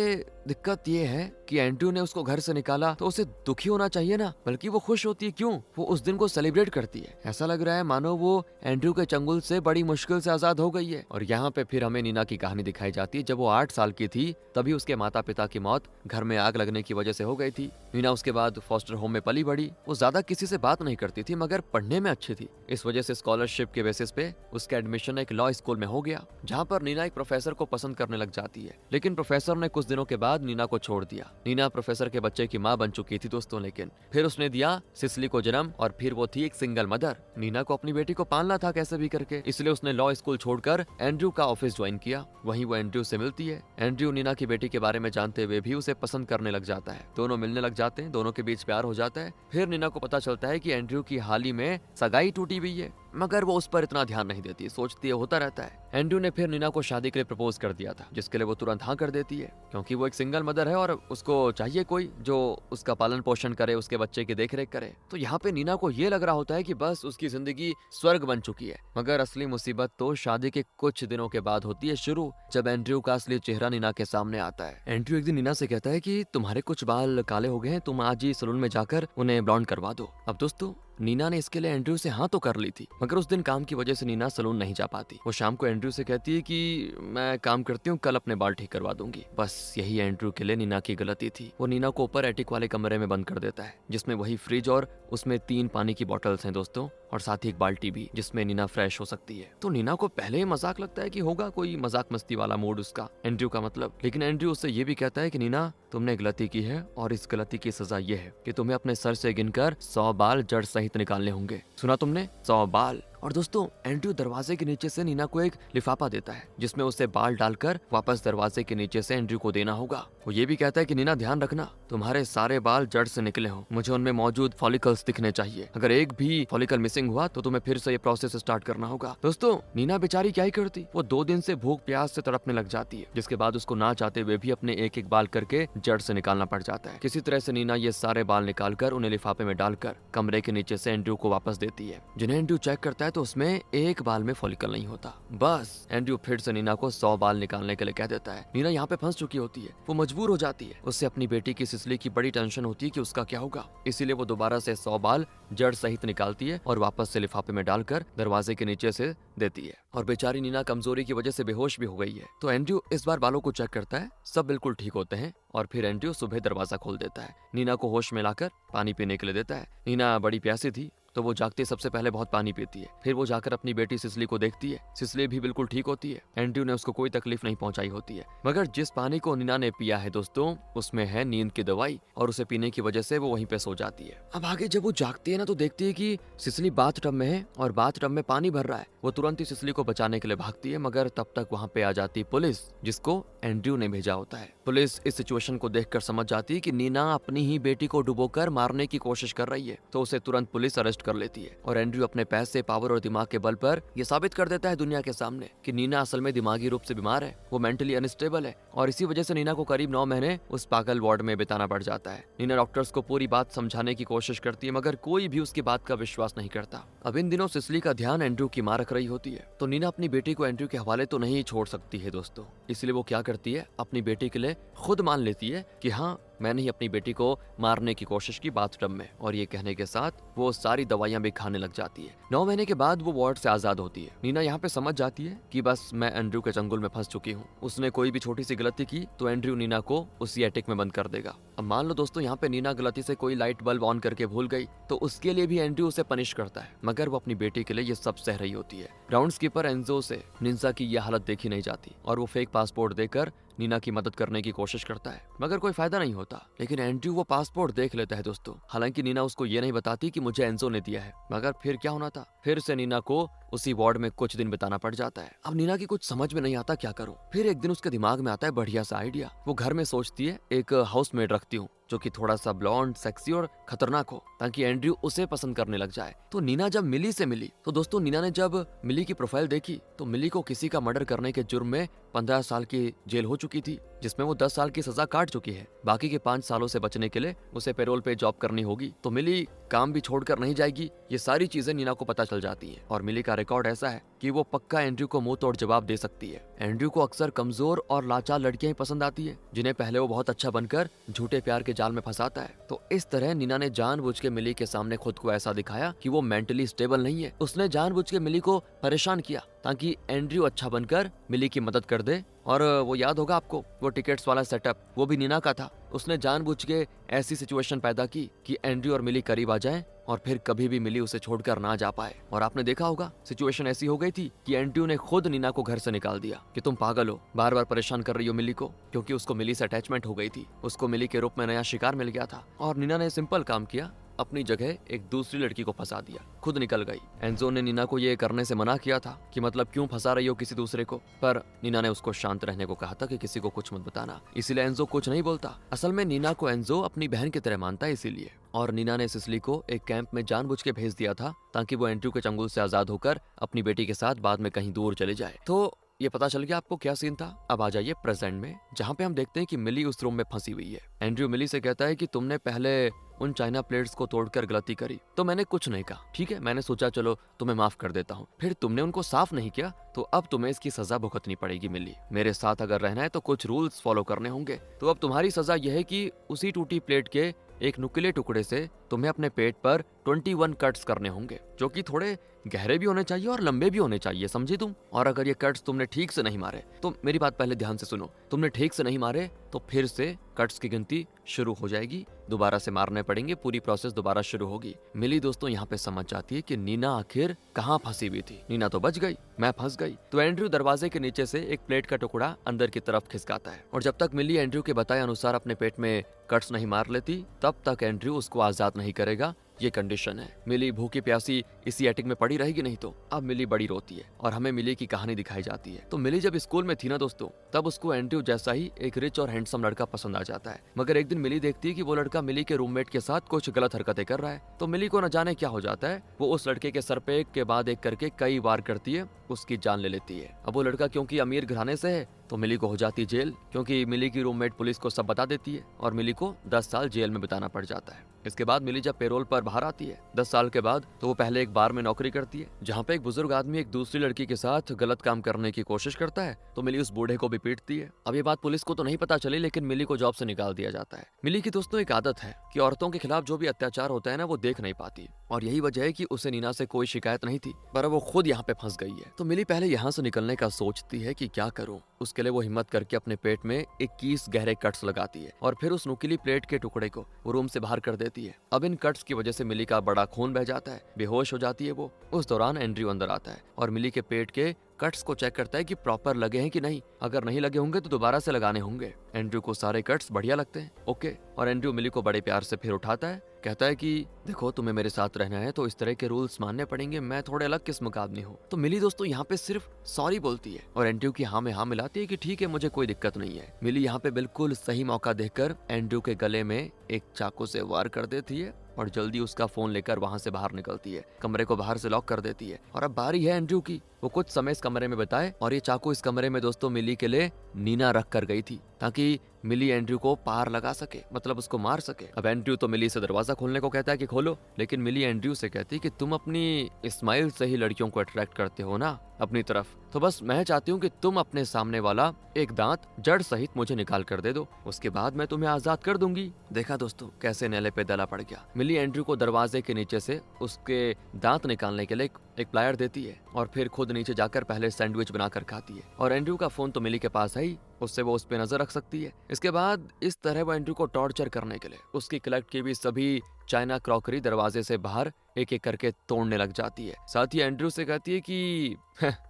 दिक्कत ये है कि एंड्रयू ने उसको घर से निकाला तो उसे दुखी होना चाहिए ना, बल्कि वो खुश होती है। क्यों? वो उस दिन को सेलिब्रेट करती है। ऐसा लग रहा है मानो वो एंड्रयू के चंगुल से बड़ी मुश्किल से आजाद हो गई है। और यहाँ पे फिर हमें नीना की कहानी दिखाई जाती है। जब वो 8 साल की थी तभी उसके माता पिता की मौत घर में आग लगने की वजह से हो गई थी। नीना उसके बाद फॉस्टर होम में पली बड़ी। वो ज्यादा किसी से बात नहीं करती थी मगर पढ़ने में अच्छी थी। इस वजह से स्कॉलरशिप के बेसिस पे उसका एडमिशन एक लॉ स्कूल में हो गया, जहाँ पर नीना एक प्रोफेसर को पसंद करने लग जाती है। लेकिन प्रोफेसर ने कुछ दिनों के बाद नीना को छोड़ दिया। नीना प्रोफेसर के बच्चे की माँ बन चुकी थी दोस्तों, लेकिन फिर उसने दिया सिसिली को जन्म और फिर वो थी एक सिंगल मदर। नीना को अपनी बेटी को पालना था कैसे भी करके, इसलिए उसने लॉ स्कूल छोड़कर एंड्रयू का ऑफिस ज्वाइन किया। वहीं वो एंड्रयू से मिलती है। एंड्रयू नीना की बेटी के बारे में जानते हुए भी उसे पसंद करने लग जाता है। दोनों मिलने लग जाते हैं, दोनों के बीच प्यार हो जाता है। फिर नीना को पता चलता है कि एंड्रयू की हाल ही में सगाई टूटी हुई है, मगर वो उस पर इतना ध्यान नहीं देती, सोचती है होता रहता है। एंड्रयू ने फिर नीना को शादी के लिए प्रपोज कर दिया था, जिसके लिए वो तुरंत हाँ कर देती है, क्योंकि वो एक सिंगल मदर है और उसको चाहिए कोई जो उसका पालन पोषण करे, उसके बच्चे की देखरेख करे। तो यहाँ पे नीना को ये लग रहा होता है कि बस उसकी जिंदगी स्वर्ग बन चुकी है। मगर असली मुसीबत तो शादी के कुछ दिनों के बाद होती है शुरू, जब एंड्रयू का असली चेहरा नीना के सामने आता है। एंड्रयू एक दिन नीना से कहता है कि तुम्हारे कुछ बाल काले हो गए हैं, तुम आज ही सलून में जाकर उन्हें ब्लॉन्ड करवा दो। अब दोस्तों नीना ने इसके लिए एंड्रयू से हाँ तो कर ली थी, मगर उस दिन काम की वजह से नीना सलून नहीं जा पाती। वो शाम को एंड्रयू से कहती है कि मैं काम करती हूँ, कल अपने बाल ठीक करवा दूंगी। बस यही एंड्रयू के लिए नीना की गलती थी। वो नीना को ऊपर एटिक वाले कमरे में बंद कर देता है, जिसमें वही फ्रिज और उसमें 3 पानी की बॉटल्स हैं दोस्तों, और साथ ही एक बाल्टी भी जिसमें नीना फ्रेश हो सकती है। तो नीना को पहले ही मजाक लगता है कि होगा कोई मजाक मस्ती वाला मूड उसका, एंड्रयू का मतलब। लेकिन एंड्रयू उससे ये भी कहता है कि नीना तुमने गलती की है और इस गलती की सजा ये है कि तुम्हें अपने सर से गिनकर 100 बाल जड़ सहित निकालने होंगे। सुना तुमने, 100 बाल। और दोस्तों एंड्रयू दरवाजे के नीचे से नीना को एक लिफाफा देता है, जिसमें उसे बाल डालकर वापस दरवाजे के नीचे से एंड्रयू को देना होगा। वो ये भी कहता है कि नीना ध्यान रखना, तुम्हारे सारे बाल जड़ से निकले हो, मुझे उनमें मौजूद फॉलिकल्स दिखने चाहिए। अगर एक भी फॉलिकल मिसिंग हुआ तो तुम्हें फिर से ये प्रोसेस स्टार्ट करना होगा। दोस्तों नीना बेचारी क्या ही करती, वो 2 दिन से भूख प्यास से तड़पने लग जाती है, जिसके बाद उसको ना चाहते हुए भी अपने एक एक बाल करके जड़ से निकालना पड़ जाता है। किसी तरह से नीना ये सारे बाल निकालकर उन्हें लिफाफे में डालकर कमरे के नीचे से एंड्रयू को वापस देती है। जिन्हें एंड्रयू चेक करता है तो उसमें एक बाल में फॉलिकल नहीं होता। बस एंड्रयू फिर से नीना को 100 बाल निकालने के लिए कह देता है। नीना यहाँ पे फंस चुकी होती है, वो मजबूर हो जाती है। उससे अपनी बेटी की सिसिली की बड़ी टेंशन होती है कि उसका क्या होगा, इसीलिए वो दोबारा से 100 बाल जड़ सहित निकालती है और वापस से लिफाफे में डालकर दरवाजे के नीचे से देती है। और बेचारी नीना कमजोरी की वजह से बेहोश भी हो गई है। तो एंड्रयू इस बार बालों को चेक करता है, सब बिल्कुल ठीक होते हैं और फिर एंड्रयू सुबह दरवाजा खोल देता है, नीना को होश में लाकर पानी पीने के लिए देता है। नीना बड़ी प्यासी थी तो वो जागते सबसे पहले बहुत पानी पीती है। फिर वो जाकर अपनी बेटी सिसिली को देखती है, सिसिली भी बिल्कुल ठीक होती है। एंड्रयू ने उसको कोई तकलीफ नहीं पहुंचाई होती है, मगर जिस पानी को नीना ने पिया है दोस्तों उसमें है नींद की दवाई, और उसे पीने की वजह से वो वहीं पे सो जाती है। अब आगे जब वो जागती है ना तो देखती है कि सिसिली बाथटब में है और बाथटब में पानी भर रहा है। वो तुरंत ही सिसिली को बचाने के लिए भागती है, मगर तब तक वहाँ पे आ जाती पुलिस, जिसको एंड्रयू ने भेजा होता है। पुलिस इस सिचुएशन को देखकर समझ जाती है कि नीना अपनी ही बेटी को डुबोकर मारने की कोशिश कर रही है, तो उसे तुरंत पुलिस अरेस्ट कर लेती है। और एंड्रयू अपने पैसे, पावर और दिमाग के बल पर यह साबित कर देता है दुनिया के सामने कि नीना असल में दिमागी रूप से बीमार है, वो मेंटली अनस्टेबल है, और इसी वजह से नीना को करीब 9 महीने उस पागल वार्ड में बिताना पड़ जाता है। नीना डॉक्टर्स को पूरी बात समझाने की कोशिश करती है, मगर कोई भी उसकी बात का विश्वास नहीं करता। अब इन दिनों सिसिली का ध्यान एंड्रयू की मां रख रही होती है, तो नीना अपनी बेटी को एंड्रयू के हवाले तो नहीं छोड़ सकती है दोस्तों। इसलिए वो क्या करती है, अपनी बेटी के लिए खुद मान लेती है कि हाँ मैंने ही अपनी बेटी को मारने की कोशिश की बाथटब में, और ये कहने के साथ वो सारी दवाइयां भी खाने लग जाती है। 9 महीने के बाद वो वार्ड से आजाद होती है। नीना यहाँ पे समझ जाती है कि बस मैं एंड्रयू के चंगुल में फंस चुकी हूँ। उसने कोई भी छोटी सी गलती की तो एंड्रयू नीना को उसी एटिक में बंद कर देगा। अब मान लो दोस्तों यहाँ पे नीना गलती से कोई लाइट बल्ब ऑन करके भूल गई तो उसके लिए भी एंड्रयू उसे पनिश करता है, मगर वो अपनी बेटी के लिए ये सब सह रही होती है। ग्राउंडकीपर एंजो से निंजा की यह हालत देखी नहीं जाती और वो फेक पासपोर्ट देकर नीना की मदद करने की कोशिश करता है, मगर कोई फायदा नहीं होता। लेकिन एंड्रयू वो पासपोर्ट देख लेता है दोस्तों। हालांकि नीना उसको ये नहीं बताती कि मुझे एंजो ने दिया है, मगर फिर क्या होना था, फिर से नीना को उसी वार्ड में कुछ दिन बिताना पड़ जाता है। अब नीना की कुछ समझ में नहीं आता क्या करूं। फिर एक दिन उसके दिमाग में आता है बढ़िया सा आइडिया। वो घर में सोचती है एक हाउसमेड रखती हूँ जो कि थोड़ा सा ब्लॉन्ड, सेक्सी और खतरनाक हो, ताकि एंड्रयू उसे पसंद करने लग जाए। तो नीना जब मिली से मिली तो दोस्तों नीना ने जब मिली की प्रोफाइल देखी तो मिली को किसी का मर्डर करने के जुर्म में 15 साल की जेल हो चुकी थी। जिसमें वो 10 साल की सजा काट चुकी है। बाकी के 5 सालों से बचने के लिए उसे पेरोल पे जॉब करनी होगी। तो मिली काम भी छोड़कर नहीं जाएगी। ये सारी चीजें नीना को पता चल जाती है और मिली का रिकॉर्ड ऐसा है कि वो पक्का एंड्रयू को मुंह तोड़ जवाब दे सकती है। एंड्रयू को अक्सर कमजोर और लाचार लड़कियां ही पसंद आती है, जिन्हें पहले वो बहुत अच्छा बनकर झूठे प्यार के जाल में फंसाता है। तो इस तरह नीना ने जानबूझ के मिली के सामने खुद को ऐसा दिखाया कि वो मेंटली स्टेबल नहीं है। उसने जानबूझ के मिली को परेशान किया ताकि एंड्रयू अच्छा बनकर मिली की मदद कर दे। और वो याद होगा आपको, वो टिकट्स वाला सेटअप वो भी नीना का था। उसने जानबूझ के ऐसी सिचुएशन पैदा की कि एंड्रयू और मिली करीब आ जाएं और फिर कभी भी मिली उसे छोड़कर ना जा पाए। और आपने देखा होगा, सिचुएशन ऐसी हो गई थी कि एंड्रयू ने खुद नीना को घर से निकाल दिया कि तुम पागल हो, बार बार परेशान कर रही हो मिली को, क्योंकि उसको मिली से अटैचमेंट हो गई थी। उसको मिली के रूप में नया शिकार मिल गया था और नीना ने सिंपल काम किया, अपनी जगह एक दूसरी लड़की को फंसा दिया, खुद निकल गई। एंजो ने नीना को ये करने से मना किया था कि मतलब क्यों फंसा रही हो किसी दूसरे को, पर नीना ने उसको शांत रहने को कहा था कि किसी को कुछ मत बताना। इसीलिए एंजो कुछ नहीं बोलता। असल में नीना को एंजो अपनी बहन की तरह मानता है इसीलिए। और नीना ने सिसली को एक कैंप में जानबूझ के भेज दिया था ताकि वो एंड्रयू के चंगुल से आजाद होकर अपनी बेटी के साथ बाद में कहीं दूर चले जाए। तो ये पता चल गया आपको क्या सीन था। अब आ जाइए प्रेजेंट में, जहाँ पे हम देखते हैं कि मिली उस रूम में फंसी हुई है। एंड्रयू मिली से कहता है कि तुमने पहले उन चाइना प्लेट्स को तोड़कर गलती करी तो मैंने कुछ नहीं कहा, ठीक है, मैंने सोचा चलो तुम्हें माफ कर देता हूँ। फिर तुमने उनको साफ नहीं किया तो अब तुम्हें इसकी सजा भुगतनी पड़ेगी मिली। मेरे साथ अगर रहना है तो कुछ रूल्स फॉलो करने होंगे। तो अब तुम्हारी सजा यह है कि उसी टूटी प्लेट के एक नुकीले टुकड़े से तुम्हें अपने पेट पर 21 कट्स करने होंगे, जो कि थोड़े गहरे भी होने चाहिए और लंबे भी होने चाहिए, समझी तुम। और अगर ये कट्स तुमने ठीक से नहीं मारे तो मेरी बात पहले ध्यान से सुनो, तुमने ठीक से नहीं मारे तो फिर से कट्स की गिनती शुरू हो जाएगी, दोबारा से मारने पड़ेंगे, पूरी प्रोसेस दोबारा शुरू होगी। मिली दोस्तों यहाँ पे समझ जाती है कि नीना आखिर कहाँ फंसी हुई थी। नीना तो बच गई, मैं फंस गई। तो एंड्रयू दरवाजे के नीचे से एक प्लेट का टुकड़ा अंदर की तरफ खिसकाता है और जब तक मिली एंड्रयू के बताए अनुसार अपने पेट में कट्स नहीं मार लेती तब तक एंड्रयू उसको आजाद नहीं करेगा। ये कंडीशन है। मिली भूखी प्यासी इसी एटिक में पड़ी रहेगी नहीं तो। अब मिली बड़ी रोती है और हमें मिली की कहानी दिखाई जाती है। तो मिली जब स्कूल में थी ना दोस्तों, तब उसको एंड्रयू जैसा ही एक रिच और हैंडसम लड़का पसंद आ जाता है। मगर एक दिन मिली देखती है कि वो लड़का मिली के रूममेट के साथ कुछ गलत हरकतें कर रहा है। तो मिली को न जाने क्या हो जाता है, वो उस लड़के के सर पे एक के बाद एक करके कई वार करती है, उसकी जान ले लेती है। अब वो लड़का क्योंकि अमीर घराने से है तो मिली को हो जाती जेल, क्योंकि मिली की रूममेट पुलिस को सब बता देती है और मिली को 10 साल जेल में बिताना पड़ जाता है। इसके बाद मिली जब पेरोल पर बाहर आती है 10 साल के बाद, तो वो पहले एक बार में नौकरी करती है जहाँ पे एक बुजुर्ग आदमी एक दूसरी लड़की के साथ गलत काम करने की कोशिश करता है। तो मिली उस बूढ़े को भी पीटती है। अब ये बात पुलिस को तो नहीं पता चली, लेकिन मिली को जॉब से निकाल दिया जाता है। मिली की दोस्तों एक आदत है कि औरतों के खिलाफ जो भी अत्याचार होता है ना, वो देख नहीं पाती, और यही वजह है कि उसे नीना से कोई शिकायत नहीं थी, पर वो खुद यहाँ पे फंस गई है। तो मिली पहले यहाँ से निकलने का सोचती है कि क्या करूँ। उसके लिए वो हिम्मत करके अपने पेट में 21 गहरे कट्स लगाती है और फिर उस नुकीली प्लेट के टुकड़े को वो रूम से बाहर कर देती है। अब इन कट्स की वजह से मिली का बड़ा खून बह जाता है, बेहोश हो जाती है वो। उस दौरान एंड्रयू अंदर आता है और मिली के पेट के कट्स को चेक करता है कि प्रॉपर लगे हैं कि नहीं। अगर नहीं लगे होंगे तो दोबारा से लगाने होंगे। एंड्रयू को सारे कट्स बढ़िया लगते हैं, ओके। और एंड्रयू मिली को बड़े प्यार से फिर उठाता है, कहता है कि देखो तुम्हें मेरे साथ रहना है तो इस तरह के रूल्स मानने पड़ेंगे, मैं थोड़े अलग किस्म का आदमी हूँ। तो मिली दोस्तों यहाँ पे सिर्फ सॉरी बोलती है और एंड्रयू की हाँ में हाँ मिलाती है कि ठीक है, मुझे कोई दिक्कत नहीं है। मिली यहाँ पे बिल्कुल सही मौका देखकर एंड्रयू के गले में एक चाकू से वार कर देती है और जल्दी उसका फोन लेकर वहां से बाहर निकलती है, कमरे को बाहर से लॉक कर देती है। और अब बारी है एंड्रयू की, वो कुछ समय इस कमरे में बिताए। और ये चाकू इस कमरे में दोस्तों मिली के लिए नीना रख कर गई थी ताकि मिली एंड्रयू को पार लगा सके, मतलब उसको मार सके। अब एंड्रयू तो मिली से दरवाजा खोलने को कहता है कि खोलो, लेकिन मिली एंड्रयू से कहती है कि तुम अपनी स्माइल से ही लड़कियों को अट्रैक्ट करते हो ना अपनी तरफ, तो बस मैं चाहती हूँ कि तुम अपने सामने वाला एक दांत जड़ सहित मुझे निकाल कर दे दो, उसके बाद मैं तुम्हें आजाद कर दूंगी। देखा दोस्तों कैसे नेले पे दला पड़ गया। मिली एंड्रयू को दरवाजे के नीचे से उसके दांत निकालने के लिए एक प्लायर देती है और फिर खुद नीचे जाकर पहले सैंडविच बनाकर खाती है। और एंड्रयू का फोन तो मिली के पास है ही, उससे वो उस पे नजर रख सकती है। इसके बाद इस तरह वो एंड्रयू को टॉर्चर करने के लिए उसकी कलेक्ट की भी सभी चाइना क्रॉकरी दरवाजे से बाहर एक एक करके तोड़ने लग जाती है। साथ ही एंड्रयू से कहती है कि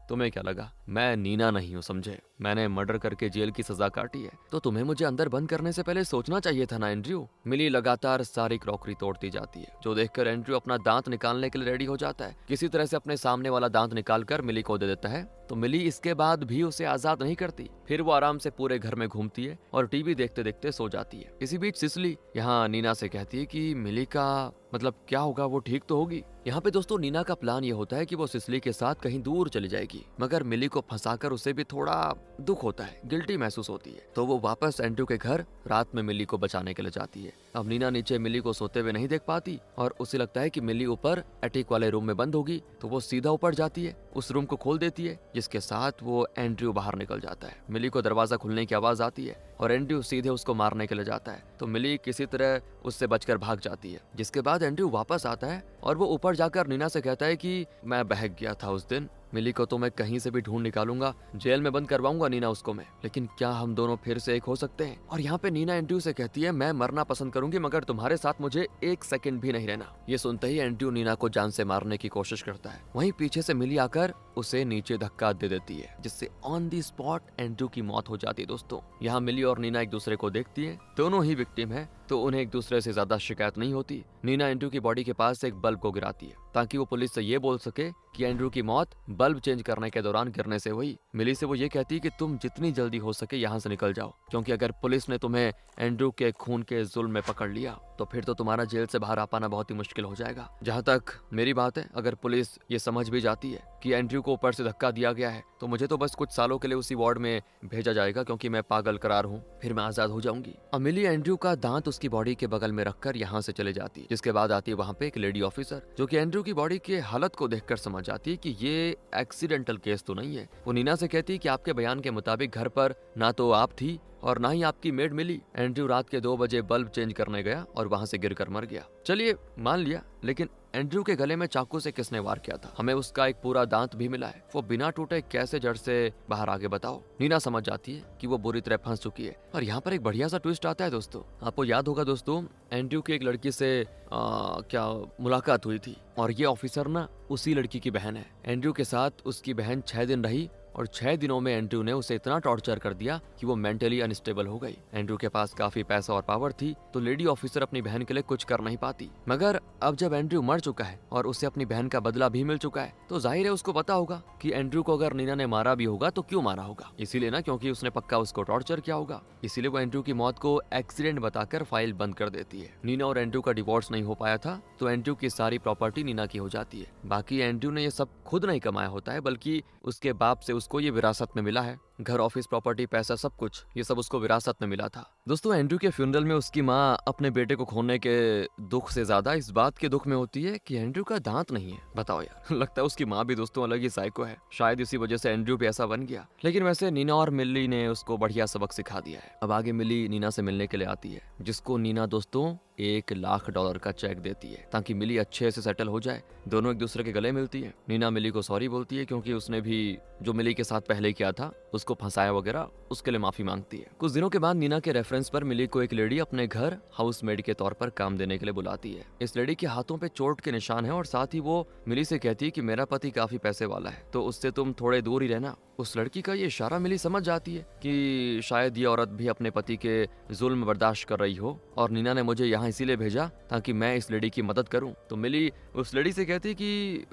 तुम्हें क्या लगा, मैं नीना नहीं हूँ समझे, मैंने मर्डर करके जेल की सजा काटी है, तो तुम्हें मुझे अंदर बंद करने से पहले सोचना चाहिए था ना एंड्रयू। मिली लगातार सारी क्रॉकरी तोड़ती जाती है, जो देखकर एंड्रयू अपना दांत निकालने के लिए रेडी हो जाता है। किसी तरह से अपने सामने वाला दांत निकालकर मिली को दे देता है। तो मिली इसके बाद भी उसे आजाद नहीं करती, फिर वो आराम से पूरे घर में घूमती है और टीवी देखते देखते सो जाती है। इसी बीच सिसली यहाँ नीना से कहती है कि मिली का मतलब क्या होगा, वो ठीक तो होगी। यहाँ पे दोस्तों नीना का प्लान ये होता है कि वो सिसिली के साथ कहीं दूर चली जाएगी, मगर मिली को फंसाकर उसे भी थोड़ा दुख होता है, गिल्टी महसूस होती है। तो वो वापस एंड्रयू के घर रात में मिली को बचाने के लिए जाती है। अब नीना नीचे मिली को सोते हुए नहीं देख पाती और उसे लगता है कि मिली ऊपर अटैक वाले रूम में बंद होगी, तो वो सीधा ऊपर जाती है, उस रूम को खोल देती है, जिसके साथ वो एंड्रयू बाहर निकल जाता है। मिली को दरवाजा खुलने की आवाज आती है और एंड्रयू सीधे उसको मारने के लिए जाता है, तो मिली किसी तरह उससे बचकर भाग जाती है। जिसके बाद एंड्रयू वापस आता है और वो ऊपर जाकर नीना से कहता है कि मैं बहक गया था उस दिन, मिली को तो मैं कहीं से भी ढूंढ निकालूंगा, जेल में बंद करवाऊंगा नीना उसको मैं, लेकिन क्या हम दोनों फिर से एक हो सकते हैं? और यहाँ पे नीना एंड्रयू से कहती है मैं मरना पसंद करूंगी, मगर तुम्हारे साथ मुझे एक सेकंड भी नहीं रहना। ये सुनते ही एंड्रयू नीना को जान से मारने की कोशिश करता है। वहीं पीछे से मिली आकर उसे नीचे धक्का दे देती है, जिससे ऑन दी स्पॉट एंड्रयू की मौत हो जाती है। दोस्तों यहाँ मिली और नीना एक दूसरे को देखती है, दोनों ही विक्टिम है, तो उन्हें एक दूसरे से ज्यादा शिकायत नहीं होती। नीना एंड्रयू की बॉडी के पास एक बल्ब को गिराती है ताकि वो पुलिस से ये बोल सके कि एंड्रयू की मौत बल्ब चेंज करने के दौरान गिरने से हुई। मिली से वो ये कहती है कि तुम जितनी जल्दी हो सके यहाँ से निकल जाओ, क्योंकि अगर पुलिस ने तुम्हें एंड्रयू के खून के जुल्म में पकड़ लिया तो फिर तो तुम्हारा जेल से बाहर आ पाना बहुत ही मुश्किल हो जाएगा। जहाँ तक मेरी बात है, अगर पुलिस ये समझ भी जाती है कि एंड्रयू को ऊपर से धक्का दिया गया है, तो मुझे तो बस कुछ सालों के लिए उसी वार्ड में भेजा जाएगा, क्योंकि मैं पागल करार हूँ, फिर मैं आजाद हो जाऊंगी। मिली एंड्रयू का दांत उसकी बॉडी के बगल में रखकर यहाँ से चले जाती है, जिसके बाद आती है वहाँ पे एक लेडी ऑफिसर, जो कि एंड्रयू की बॉडी के हालत को देखकर समझ जाती है कि ये एक्सीडेंटल केस तो नहीं है। वो नीना से कहती है कि आपके बयान के मुताबिक घर पर ना तो आप थी और ना ही आपकी मेड मिली। एंड्रयू रात के 2 बजे बल्ब चेंज करने गया और वहां से गिरकर मर गया। चलिए मान लिया, लेकिन एंड्रयू के गले में चाकू से किसने वार किया था? हमें उसका एक पूरा दांत भी मिला है, वो बिना टूटे कैसे जड़ से बाहर आगे बताओ। नीना समझ जाती है कि वो बुरी तरह फंस चुकी है। और यहाँ पर एक बढ़िया सा ट्विस्ट आता है दोस्तों। आपको याद होगा दोस्तों, एंड्रयू की एक लड़की से क्या मुलाकात हुई थी, और ये ऑफिसर ना उसी लड़की की बहन है। एंड्रयू के साथ उसकी बहन 6 दिन रही और 6 दिनों में एंड्रयू ने उसे इतना टॉर्चर कर दिया कि वो मेंटली अनस्टेबल हो गई। एंड्रयू के पास काफी पैसा और पावर थी, तो लेडी ऑफिसर अपनी बहन के लिए कुछ कर नहीं पाती। मगर अब जब एंड्रयू मर चुका है और उसे अपनी बहन का बदला भी मिल चुका है, तो जाहिर है उसको पता होगा कि एंड्रयू को अगर नीना ने मारा भी होगा तो क्यों मारा होगा। इसीलिए ना, क्योंकि उसने पक्का उसको टॉर्चर किया होगा। इसीलिए वो एंड्रयू की मौत को एक्सीडेंट बताकर फाइल बंद कर देती है। नीना और एंड्रयू का डिवोर्स नहीं हो पाया था, तो एंड्रयू की सारी प्रॉपर्टी नीना की हो जाती है। बाकी एंड्रयू ने ये सब खुद नहीं कमाया होता है, बल्कि उसके बाप से उसको ये विरासत में मिला है। घर, ऑफिस, प्रॉपर्टी, पैसा, सब कुछ ये सब उसको विरासत में मिला था। दोस्तों एंड्रयू के फ्यूनरल में उसकी माँ अपने बेटे को खोने के दुख से ज्यादा इस बात के दुख में होती है कि एंड्रयू का दांत नहीं है। बताओ यार, लगता है उसकी माँ भी दोस्तों अलग ही साइको है। शायद इसी वजह से एंड्रयू भी ऐसा बन गया। लेकिन वैसे नीना और मिली ने उसको बढ़िया सबक सिखा दिया है। अब आगे मिली नीना से मिलने के लिए आती है, जिसको नीना दोस्तों $1,00,000 का चेक देती है ताकि मिली अच्छे से सेटल हो जाए। दोनों एक दूसरे के गले मिलती है। नीना मिली को सॉरी बोलती है, क्योंकि उसने भी जो मिली के साथ पहले किया था, उसको फंसाया वगैरह, उसके लिए माफी मांगती है। कुछ दिनों के बाद नीना के रेफरेंस पर मिली को एक लेडी अपने घर हाउसमेड के तौर पर काम देने के लिए बुलाती है। इस लेडी के हाथों पे चोट के निशान है और साथ ही वो मिली से कहती है कि मेरा पति काफी पैसे वाला है, तो उससे तुम थोड़े दूर ही रहना। उस लड़की का ये इशारा मिली समझ जाती है कि शायद ये औरत भी अपने पति के जुल्म बर्दाश्त कर रही हो, और नीना ने मुझे यहाँ इसीलिए भेजा ताकि मैं इस लेडी की मदद करूं। तो मिली उस लेडी से कहती कि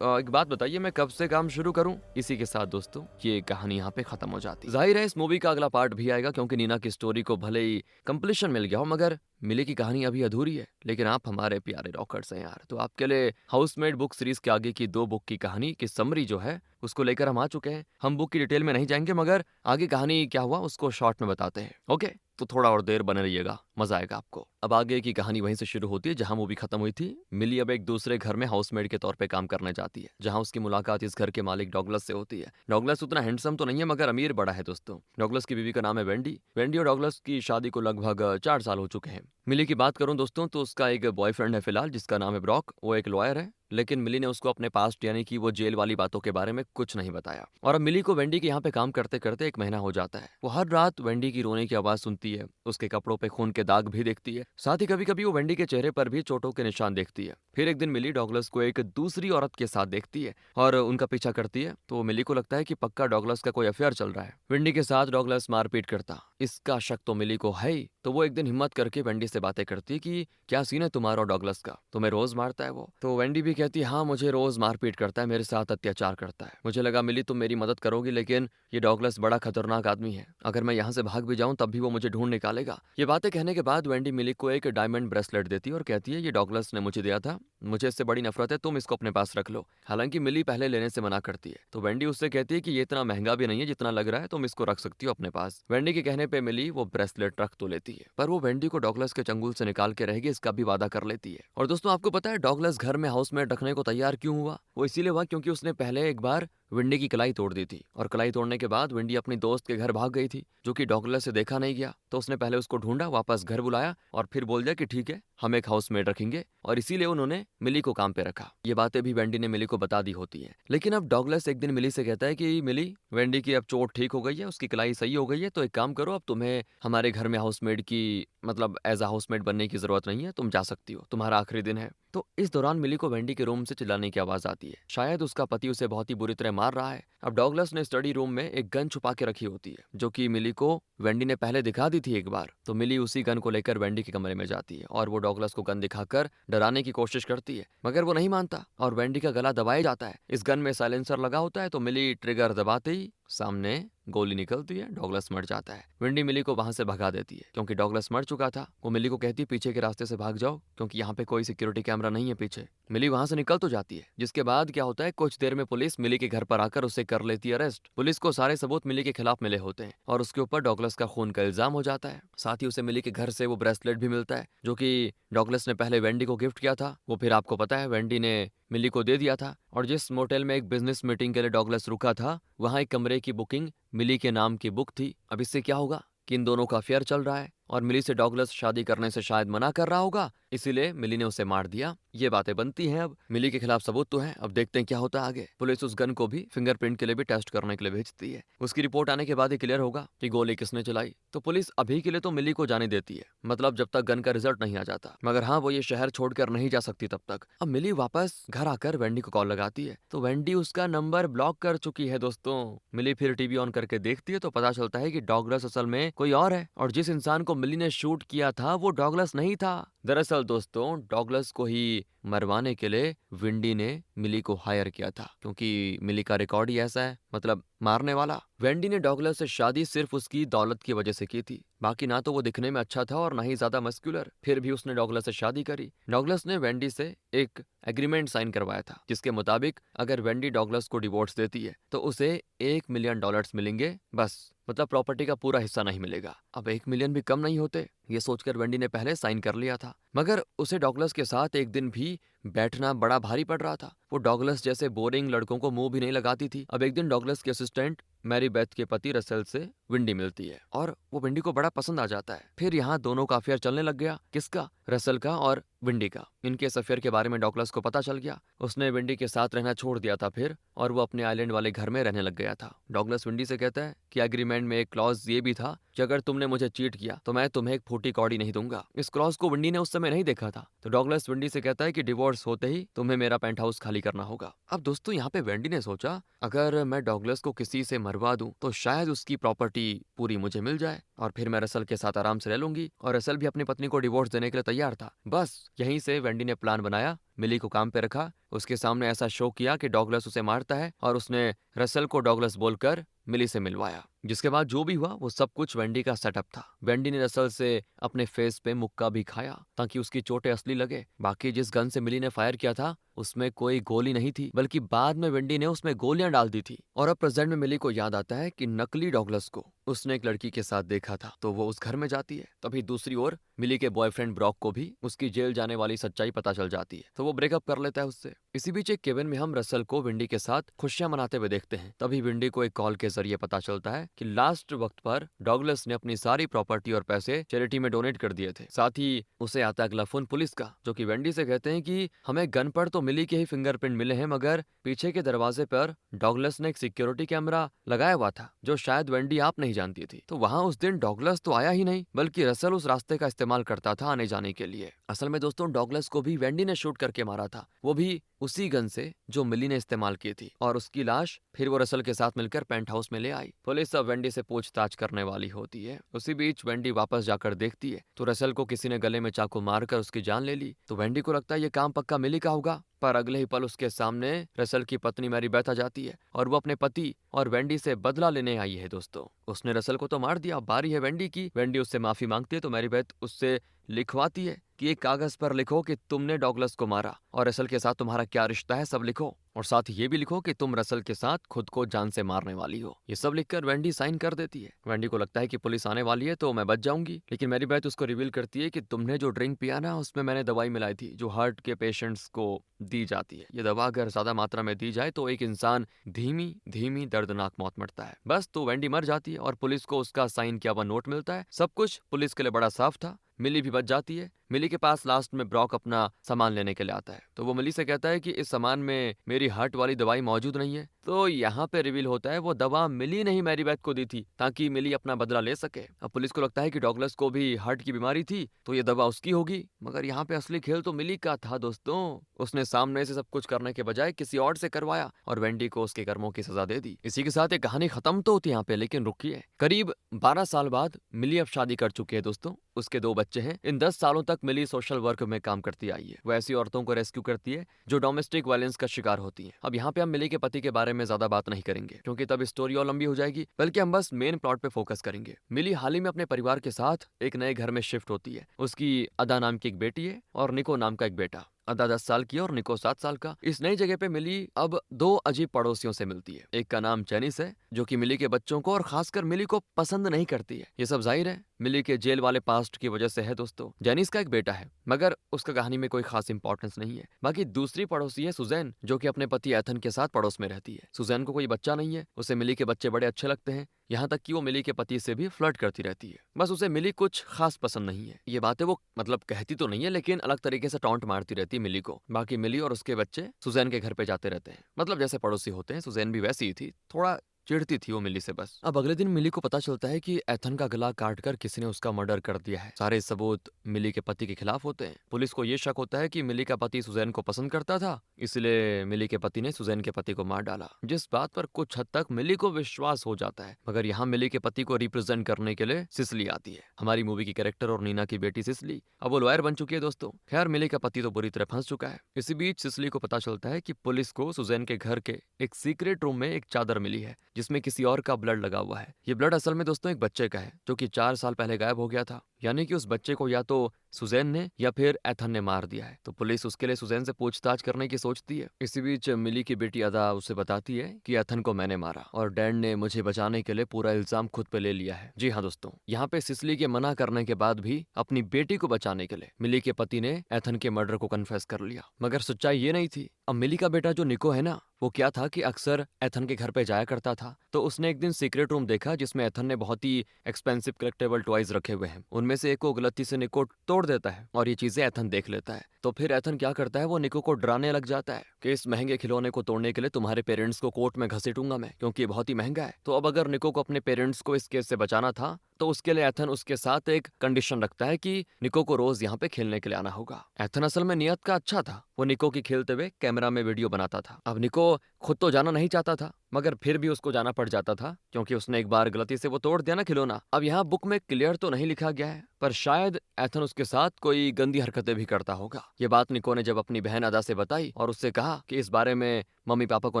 एक बात बताइए, मैं कब से काम शुरू करूं? इसी के साथ दोस्तों ये कहानी यहाँ पे खत्म हो जाती है। जाहिर है इस मूवी का अगला पार्ट भी आएगा, क्योंकि नीना की स्टोरी को भले ही कंप्लीशन मिल गया हो, मगर मिली की कहानी अभी अधूरी है। लेकिन आप हमारे प्यारे रॉकर्स हैं यार, तो आपके लिए हाउसमेड बुक सीरीज के आगे की 2 बुक की कहानी की समरी जो है उसको लेकर हम आ चुके हैं। हम बुक की डिटेल में नहीं जाएंगे, मगर आगे कहानी क्या हुआ उसको शॉर्ट में बताते हैं। ओके, तो थोड़ा और देर बने रहिएगा, मजा आएगा आपको। अब आगे की कहानी वहीं से शुरू होती है जहां मूवी खत्म हुई थी। मिली अब एक दूसरे घर में हाउसमेड के तौर पे काम करने जाती है, जहां उसकी मुलाकात इस घर के मालिक डॉगलस से होती है। डॉगलस उतना हैंडसम तो नहीं है, मगर अमीर बड़ा है दोस्तों। डॉगलस की बीवी का नाम है वेंडी। वेंडी और डॉगलस की शादी को लगभग 4 साल हो चुके हैं। मिली की बात करूं दोस्तों, तो उसका एक बॉयफ्रेंड है फिलहाल, जिसका नाम है ब्रॉक। वो एक लॉयर है, लेकिन मिली ने उसको अपने पास्ट यानी कि वो जेल वाली बातों के बारे में कुछ नहीं बताया। और अब मिली को वेंडी के यहाँ पे काम करते करते 1 महीना हो जाता है। वो हर रात वेंडी की रोने की आवाज सुनती है, उसके कपड़ों पे खून के दाग भी देखती है, साथ ही कभी कभी वो वेंडी के चेहरे पर भी चोटों के निशान देखती है। फिर एक दिन मिली डॉगलस को एक दूसरी औरत के साथ देखती है और उनका पीछा करती है, तो मिली को लगता है कि पक्का डॉगलस का कोई अफेयर चल रहा है। वेंडी के साथ डॉगलस मारपीट करता, इसका शक तो मिली को है ही। तो वो एक दिन हिम्मत करके वेंडी से बातें करती है कि क्या सीन है तुम्हारा और डॉगलस का, तुम्हें रोज मारता है वो। तो वेंडी भी कहती है हाँ मुझे रोज मारपीट करता है, मेरे साथ अत्याचार करता है। मुझे लगा मिली तुम मेरी मदद करोगी, लेकिन ये डॉगलस बड़ा खतरनाक आदमी है, अगर मैं यहाँ से भाग भी जाऊँ तब भी वो मुझे ढूंढ निकालेगा। ये बातें कहने के बाद वेंडी मिली को एक डायमंड ब्रेसलेट देती है और कहती है ये डॉगलस ने मुझे दिया था, मुझे इससे बड़ी नफरत है, तुम इसको अपने पास रख लो। हालांकि मिली पहले लेने से मना करती है, तो वेंडी उससे कहती है कि ये इतना महंगा भी नहीं है जितना लग रहा है, तुम इसको रख सकती हो अपने पास। वेंडी के कहने पे मिली वो ब्रेसलेट रख तो लेती है, पर वो वेंडी को डॉगलस के चंगुल से निकाल के रहेगी इसका भी वादा कर लेती है। और दोस्तों आपको पता है डॉगलस घर में हाउसमेट रखने को तैयार क्यों हुआ? वो इसीलिए हुआ क्योंकि उसने पहले एक बार विंडी की कलाई तोड़ दी थी, और कलाई तोड़ने के बाद विंडी अपनी दोस्त के घर भाग गई थी, जो कि डॉगलस से देखा नहीं गया। तो उसने पहले उसको ढूंढा, वापस घर बुलाया और फिर बोल दिया कि ठीक है हम एक हाउसमेट रखेंगे, और इसीलिए उन्होंने मिली को काम पे रखा। ये बातें भी वेंडी ने मिली को बता दी होती है। लेकिन अब डॉगलस एक दिन मिली से कहता है कि मिली, वेंडी की अब चोट ठीक हो गई है, उसकी कलाई सही हो गई है, तो एक काम करो अब तुम्हें हमारे घर में हाउसमेट की मतलब एज अ हाउसमेट बनने की जरूरत नहीं है, तुम जा सकती हो, तुम्हारा आखिरी दिन है। तो इस दौरान मिली को वेंडी के रूम से चिल्लाने की आवाज आती है, शायद उसका पति उसे बहुत ही बुरी तरह मार रहा है। अब डॉगलस ने स्टडी रूम में एक गन छुपा के रखी होती है, जो कि मिली को वेंडी ने पहले दिखा दी थी एक बार। तो मिली उसी गन को लेकर वेंडी के कमरे में जाती है और वो डॉगलस को गन दिखाकर डराने की कोशिश करती है, मगर वो नहीं मानता और वेंडी का गला दबाया जाता है। इस गन में साइलेंसर लगा होता है, तो मिली ट्रिगर दबाते ही सामने गोली निकलती है, डॉगलस मर जाता है। वेंडी मिली को वहां से भगा देती है क्योंकि डॉगलस मर चुका था। वो मिली को कहती है पीछे के रास्ते से भाग जाओ, क्योंकि यहाँ पे कोई सिक्योरिटी कैमरा नहीं है पीछे। मिली वहां से निकल तो जाती है, जिसके बाद क्या होता है कुछ देर में पुलिस मिली के घर पर आकर उसे कर लेती है अरेस्ट। पुलिस को सारे सबूत मिली के खिलाफ मिले होते हैं और उसके ऊपर डॉगलस का खून का इल्जाम हो जाता है। साथ ही उसे मिली के घर से वो ब्रेसलेट भी मिलता है, जो कि डॉगलस ने पहले वेंडी को गिफ्ट किया था। वो फिर आपको पता है वेंडी ने मिली को दे दिया था। और जिस मोटेल में एक बिजनेस मीटिंग के लिए डॉगलस रुका था, वहां एक कमरे की बुकिंग मिली के नाम की बुक थी। अब इससे क्या होगा कि इन दोनों का अफेयर चल रहा है और मिली से डॉगलस शादी करने से शायद मना कर रहा होगा, इसीलिए मिली ने उसे मार दिया। ये बातें बनती हैं। अब मिली के खिलाफ सबूत तो है, अब देखते हैं क्या होता है आगे। पुलिस उस गन को भी फिंगरप्रिंट के लिए भी टेस्ट करने के लिए भेजती है। उसकी रिपोर्ट आने के बाद ही क्लियर होगा कि गोली किसने चलाई। तो पुलिस अभी के लिए तो मिली को जाने देती है, मतलब जब तक गन का रिजल्ट नहीं आ जाता। मगर हाँ वो ये शहर छोड़कर नहीं जा सकती तब तक। अब मिली वापस घर आकर वेंडी को कॉल लगाती है, तो वेंडी उसका नंबर ब्लॉक कर चुकी है। दोस्तों मिली फिर टीवी ऑन करके देखती है तो पता चलता है कि डॉगलस असल में कोई और है, और जिस इंसान को मिली ने शूट किया था वो डॉगलस नहीं था। दरअसल दोस्तों डॉगलस को ही मरवाने के लिए विंडी ने मिली को हायर किया था, क्योंकि मिली का रिकॉर्ड ही ऐसा है, मतलब मारने वाला। वेंडी ने डॉगलस से शादी सिर्फ उसकी दौलत की वजह से की थी, बाकी ना तो वो दिखने में अच्छा था और ना ही ज्यादा मस्कुलर, फिर भी उसने डॉगलस से शादी करी। डॉगलस ने वेंडी से एक एग्रीमेंट साइन करवाया था, जिसके मुताबिक अगर वेंडी डॉगलस को डिवोर्स देती है तो उसे $1 मिलियन मिलेंगे, बस, मतलब प्रॉपर्टी का पूरा हिस्सा नहीं मिलेगा। अब 1 मिलियन भी कम नहीं होते, ये सोचकर वेंडी ने पहले साइन कर लिया था। मगर उसे डॉगलस के साथ एक दिन भी बैठना बड़ा भारी पड़ रहा था। वो डॉगलस जैसे बोरिंग लड़कों को मुंह भी नहीं लगाती थी। अब एक दिन डॉगलस के असिस्टेंट मैरी बेथ के पति रसेल से विंडी मिलती है और वो विंडी को बड़ा पसंद आ जाता है। फिर यहाँ दोनों का अफेयर चलने लग गया। किसका? रसेल का और विंडी का। इनके इस अफेयर के बारे में डॉगलस को पता चल गया। उसने विंडी के साथ रहना छोड़ दिया था फिर, और वो अपने आइलैंड वाले घर में रहने लग गया था। डॉगलस विंडी से कहता है कि एग्रीमेंट में एक क्लॉज ये भी था कि अगर तुमने मुझे चीट किया तो मैं तुम्हें एक फूटी कौड़ी नहीं दूंगा। इस क्लॉज को विंडी ने उस समय नहीं देखा था। तो डॉगलस विंडी से कहता है कि डिवोर्स होते ही तुम्हें मेरा पेंट हाउस खाली करना होगा। अब दोस्तों यहाँ पे वेंडी ने सोचा अगर मैं डॉगलस को किसी से मरवा दूं तो शायद उसकी प्रॉपर्टी पूरी मुझे मिल जाए और फिर मैं रसल के साथ आराम से रह लूंगी। और रसल भी अपनी पत्नी को डिवोर्स देने के लिए तैयार था। बस यहीं से वेंडी ने प्लान बनाया, मिली को काम पे रखा, उसके सामने ऐसा शो किया कि डॉगलस उसे मारता है, और उसने रसल को डॉगलस बोलकर मिली से मिलवाया। जिसके बाद जो भी हुआ वो सब कुछ वेंडी का सेटअप था। वेंडी ने रसल से अपने फेस पे मुक्का भी खाया ताकि उसकी चोटें असली लगे। बाकी जिस गन से मिली ने फायर किया था उसमें कोई गोली नहीं थी, बल्कि बाद में वेंडी ने उसमें गोलियां डाल दी थी। और अब प्रेजेंट में मिली को याद आता है कि नकली डॉगलस को उसने एक लड़की के साथ देखा था, तो वो उस घर में जाती है। तभी दूसरी ओर मिली के बॉयफ्रेंड ब्रॉक को भी उसकी जेल जाने वाली सच्चाई पता चल जाती है, तो वो ब्रेकअप कर लेता है उससे। इसी बीच एक केबिन में हम रसल को विंडी के साथ खुशियां मनाते हुए देखते हैं। तभी विंडी को एक कॉल के जरिए पता चलता है कि लास्ट वक्त पर डॉगलस ने अपनी सारी प्रॉपर्टी और पैसे चैरिटी में डोनेट कर दिए थे। साथ ही उसे आता अगला फोन पुलिस का, जो कि वेंडी से कहते हैं कि हमें गन पर तो मिली के ही फिंगरप्रिंट मिले हैं, मगर पीछे के दरवाजे पर डॉगलस ने एक सिक्योरिटी कैमरा लगाया हुआ था जो शायद वेंडी आप नहीं जानती थी। तो वहां उस दिन डॉगलस तो आया ही नहीं, बल्कि रसल उस रास्ते का इस्तेमाल करता था आने जाने के लिए। असल में दोस्तों डॉगलस को भी वेंडी ने शूट करके मारा था, वो भी उसी गन से जो मिली ने इस्तेमाल की थी, और उसकी लाश फिर वो रसल के साथ मिलकर पेंट हाउस में ले आई। पुलिस अब वेंडी से पूछताछ करने वाली होती है। उसी बीच वेंडी वापस जाकर देखती है तो रसल को किसी ने गले में चाकू मारकर उसकी जान ले ली। तो वेंडी को लगता है ये काम पक्का मिली का होगा, पर अगले ही पल उसके सामने रसल की पत्नी मैरी बेथ आ जाती है और वो अपने पति और वेंडी से बदला लेने आई है। दोस्तों, उसने रसल को तो मार दिया, बारी है वेंडी की। वेंडी उससे माफी मांगती है तो मैरी बेथ उससे लिखवाती है कि एक कागज पर लिखो कि तुमने डॉगलस को मारा और रसल के साथ तुम्हारा क्या रिश्ता है, सब लिखो, और साथ ये भी लिखो कि तुम रसल के साथ खुद को जान से मारने वाली हो। ये सब लिखकर वेंडी साइन कर देती है। वेंडी को लगता है कि पुलिस आने वाली है तो मैं बच जाऊंगी, लेकिन मैरी बेथ उसको रिवील करती है कि तुमने जो ड्रिंक पिया ना, उसमें मैंने दवाई मिलाई थी जो हार्ट के पेशेंट्स को दी जाती है। ये दवा अगर ज्यादा मात्रा में दी जाए तो एक इंसान धीमी धीमी दर्दनाक मौत मरता है। बस तो वेंडी मर जाती है और पुलिस को उसका साइन किया हुआ नोट मिलता है। सब कुछ पुलिस के लिए बड़ा साफ था। मिली भी बच जाती है। मिली के पास लास्ट में ब्रॉक अपना सामान लेने के लिए आता है तो वो मिली से कहता है कि इस सामान में मेरी हार्ट वाली दवाई मौजूद नहीं है। तो यहाँ पे रिवील होता है वो दवा मिली नहीं मैरी बेथ को दी थी ताकि मिली अपना बदला ले सके। अब पुलिस को लगता है कि डॉगलस को भी हार्ट की बीमारी थी तो ये दवा उसकी होगी, मगर यहाँ पे असली खेल तो मिली का था। दोस्तों, उसने सामने से सब कुछ करने के बजाय किसी और से करवाया और वेंडी को उसके कर्मों की सजा दे दी। इसी के साथ ये कहानी खत्म तो होती है यहाँ पे, लेकिन रुकिए, करीब 12 साल बाद मिली अब शादी कर चुकी है। दोस्तों, उसके 2 बच्चे हैं। इन 10 सालों तक मिली सोशल वर्क में काम करती आई है। वो ऐसी औरतों को रेस्क्यू करती है जो डोमेस्टिक वायलेंस का शिकार होती हैं। अब यहाँ पे हम मिली के पति के बारे में ज्यादा बात नहीं करेंगे क्योंकि तब स्टोरी और लंबी हो जाएगी, बल्कि हम बस मेन प्लॉट पे फोकस करेंगे। मिली हाल ही में अपने परिवार के साथ एक नए घर में शिफ्ट होती है। उसकी अदा नाम की एक बेटी है और निको नाम का एक बेटा। अदा 10 साल की और निको 7 साल का। इस नई जगह पे मिली अब 2 अजीब पड़ोसियों से मिलती है। एक का नाम जेनिस है जो कि मिली के बच्चों को और खासकर मिली को पसंद नहीं करती है। ये सब जाहिर है मिली के जेल वाले पास्ट की वजह से है। दोस्तों, जेनिस का एक बेटा है मगर उसका कहानी में कोई खास इंपॉर्टेंस नहीं है। बाकी दूसरी पड़ोसी है सुजैन, जो कि अपने पति एथन के साथ पड़ोस में रहती है। सुजैन को कोई बच्चा नहीं है। उसे मिली के बच्चे बड़े अच्छे लगते हैं, यहाँ तक कि वो मिली के पति से भी फ्लर्ट करती रहती है। बस उसे मिली कुछ खास पसंद नहीं है। ये बातें वो मतलब कहती तो नहीं है, लेकिन अलग तरीके से टॉन्ट मारती रहती है मिली को। बाकी मिली और उसके बच्चे सुजैन के घर पे जाते रहते हैं, मतलब जैसे पड़ोसी होते हैं। सुजैन भी वैसी ही थी, थोड़ा चिढ़ती थी वो मिली से बस। अब अगले दिन मिली को पता चलता है कि एथन का गला काटकर किसी ने उसका मर्डर कर दिया है। सारे सबूत मिली के पति के खिलाफ होते हैं। पुलिस को यह शक होता है कि मिली का पति सुजैन को पसंद करता था, इसलिए मिली के पति ने सुजैन के पति को मार डाला, जिस बात पर कुछ हद तक मिली को विश्वास हो जाता है। मगर यहाँ मिली के पति को रिप्रेजेंट करने के लिए सिसली आती है, हमारी मूवी की कैरेक्टर और नीना की बेटी सिसली। अब वो लॉयर बन चुकी है। दोस्तों, खैर मिली का पति तो बुरी तरह फंस चुका है। इसी बीच सिसली को पता चलता है कि पुलिस को सुजैन के घर के एक सीक्रेट रूम में एक चादर मिली है जिसमें किसी और का ब्लड लगा हुआ है। ये ब्लड असल में दोस्तों एक बच्चे का है जो कि 4 साल पहले गायब हो गया था। यानी कि उस बच्चे को या तो सुजैन ने या फिर एथन ने मार दिया है। तो पुलिस उसके लिए सुजैन से पूछताछ करने की सोचती है। इसी बीच मिली की बेटी अदा उसे बताती है कि एथन को मैंने मारा और डैड ने मुझे बचाने के लिए पूरा इल्जाम खुद पे ले लिया है। जी हाँ दोस्तों, यहाँ पे सिसली के मना करने के बाद भी अपनी बेटी को बचाने के लिए मिली के पति ने एथन के मर्डर को कन्फेस कर लिया। मगर सच्चाई ये नहीं थी। अब मिली का बेटा जो निको है ना, वो क्या था कि अक्सर एथन के घर पे जाया करता था। तो उसने एक दिन सीक्रेट रूम देखा जिसमें एथन ने बहुत ही एक्सपेंसिव कलेक्टेबल टॉयज रखे हुए हैं। उनमें से एक को गलती से निको तोड़ देता है और ये चीजें एथन देख लेता है। तो फिर एथन क्या करता है, वो निको को डराने लग जाता है कि इस महंगे खिलौने को तोड़ने के लिए तुम्हारे पेरेंट्स को कोर्ट में घसीटूंगा मैं, क्योंकि ये बहुत ही महंगा है। तो अब अगर निको को अपने पेरेंट्स को इस केस से बचाना था तो उसके लिए एथन उसके साथ एक कंडीशन रखता है कि निको को रोज यहाँ पे खेलने के लिए आना होगा। एथन असल में नियत का अच्छा था। वो निको की खेलते हुए कैमरा में वीडियो बनाता था। अब निको खुद तो जाना नहीं चाहता था, मगर फिर भी उसको जाना पड़ जाता था क्योंकि उसने एक बार गलती से वो तोड़ दिया ना खिलौना। अब यहाँ बुक में क्लियर तो नहीं लिखा गया है, पर शायद एथन उसके साथ कोई गंदी हरकतें भी करता होगा। ये बात निको ने जब अपनी बहन अदा से बताई और उससे कहा कि इस बारे में मम्मी पापा को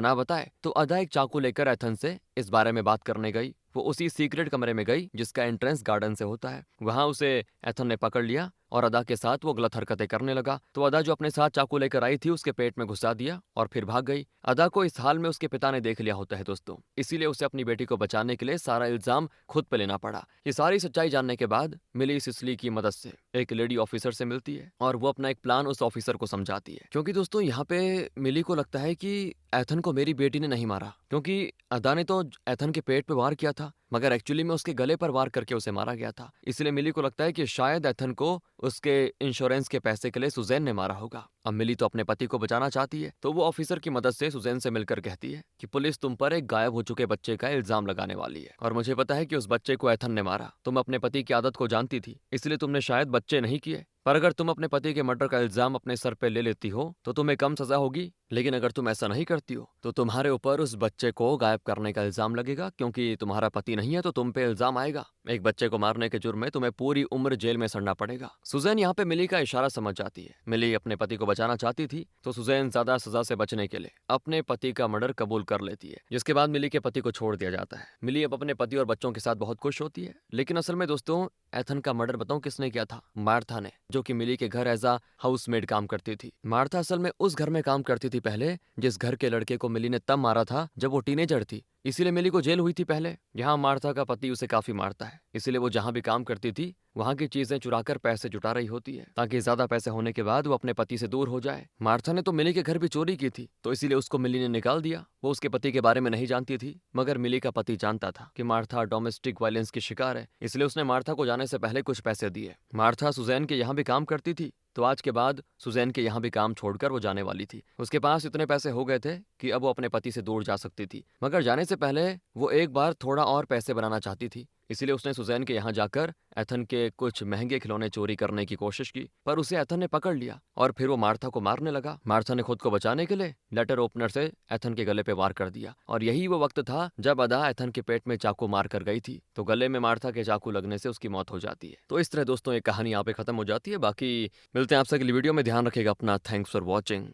ना बताए, तो अदा एक चाकू लेकर एथन से इस बारे में बात करने गई। वो उसी सीक्रेट कमरे में गई जिसका एंट्रेंस गार्डन से होता है। वहां उसे एथन ने पकड़ लिया और अदा के साथ वो गलत हरकतें करने लगा। तो अदा जो अपने साथ चाकू लेकर आई थी उसके पेट में घुसा दिया और फिर भाग गई। अदा को इस हाल में उसके पिता ने देख लिया होता है दोस्तों, इसीलिए उसे अपनी बेटी को बचाने के लिए सारा इल्जाम खुद पे लेना पड़ा। ये सारी सच्चाई जानने के बाद मिली सिसली की मदद से एक लेडी ऑफिसर से मिलती है और वो अपना एक प्लान उस ऑफिसर को समझाती है। क्योंकि दोस्तों यहाँ पे मिली को लगता है कि एथन को मेरी बेटी ने नहीं मारा, क्योंकि अदा ने तो एथन के पेट पे वार किया था, मगर एक्चुअली में उसके गले पर वार करके उसे मारा गया था। इसलिए मिली को लगता है कि शायद एथन को उसके इंश्योरेंस के पैसे के लिए सुजैन ने मारा होगा। अब मिली तो अपने पति को बचाना चाहती है, तो वो ऑफिसर की मदद से सुजैन से मिलकर कहती है कि पुलिस तुम पर एक गायब हो चुके बच्चे का इल्जाम लगाने वाली है और मुझे पता है कि उस बच्चे को एथन ने मारा। तुम अपने पति की आदत को जानती थी, इसलिए तुमने शायद बच्चे नहीं किए, पर अगर तुम अपने पति के मर्डर का इल्जाम अपने सर पे ले लेती हो तो तुम्हें कम सजा होगी। लेकिन अगर तुम ऐसा नहीं करती हो तो तुम्हारे ऊपर उस बच्चे को गायब करने का इल्जाम लगेगा, क्योंकि तुम्हारा पति नहीं है तो तुम पे इल्जाम आएगा। एक बच्चे को मारने के जुर्म में तुम्हें पूरी उम्र जेल में सड़ना पड़ेगा। सुजैन यहाँ पे मिली का इशारा समझ जाती है। मिली अपने पति को बचाना चाहती थी तो सुजैन ज्यादा सजा से बचने के लिए अपने पति का मर्डर कबूल कर लेती है, जिसके बाद मिली के पति को छोड़ दिया जाता है। मिली अब अपने पति और बच्चों के साथ बहुत खुश होती है। लेकिन असल में दोस्तों, एथन का मर्डर बताऊं किसने किया था? मार्था ने, जो कि मिली के घर एज अ हाउसमेड काम करती थी। मार्था असल में उस घर में काम करती थी पहले जिस घर के लड़के को मिली ने तब मारा था जब वो टीनेजर थी। इसीलिए मिली को जेल हुई थी पहले। यहाँ मार्था का पति उसे काफी मारता है, इसीलिए वो जहाँ भी काम करती थी वहाँ की चीजें चुराकर पैसे जुटा रही होती है ताकि ज्यादा पैसे होने के बाद वो अपने पति से दूर हो जाए। मार्था ने तो मिली के घर भी चोरी की थी, तो इसीलिए उसको मिली ने निकाल दिया। वो उसके पति के बारे में नहीं जानती थी, मगर मिली का पति जानता था कि मार्था डोमेस्टिक वायलेंस की शिकार है, इसलिए उसने मार्था को जाने से पहले कुछ पैसे दिए। मार्था सुजैन के यहाँ भी काम करती थी, तो आज के बाद सुजैन के यहाँ भी काम छोड़कर वो जाने वाली थी। उसके पास इतने पैसे हो गए थे कि अब वो अपने पति से दूर जा सकती थी, मगर जाने से पहले वो एक बार थोड़ा और पैसे बनाना चाहती थी। इसीलिए उसने सुजैन के यहाँ जाकर एथन के कुछ महंगे खिलौने चोरी करने की कोशिश की, पर उसे एथन ने पकड़ लिया और फिर वो मार्था को मारने लगा। मार्था ने खुद को बचाने के लिए लेटर ओपनर से एथन के गले पे वार कर दिया, और यही वो वक्त था जब अदा एथन के पेट में चाकू मार कर गई थी, तो गले में मार्था के चाकू लगने से उसकी मौत हो जाती है। तो इस तरह दोस्तों ये कहानी यहाँ पे खत्म हो जाती है। बाकी मिलते हैं आपसे अगली वीडियो में। ध्यान रखिएगा अपना। Thanks for watching.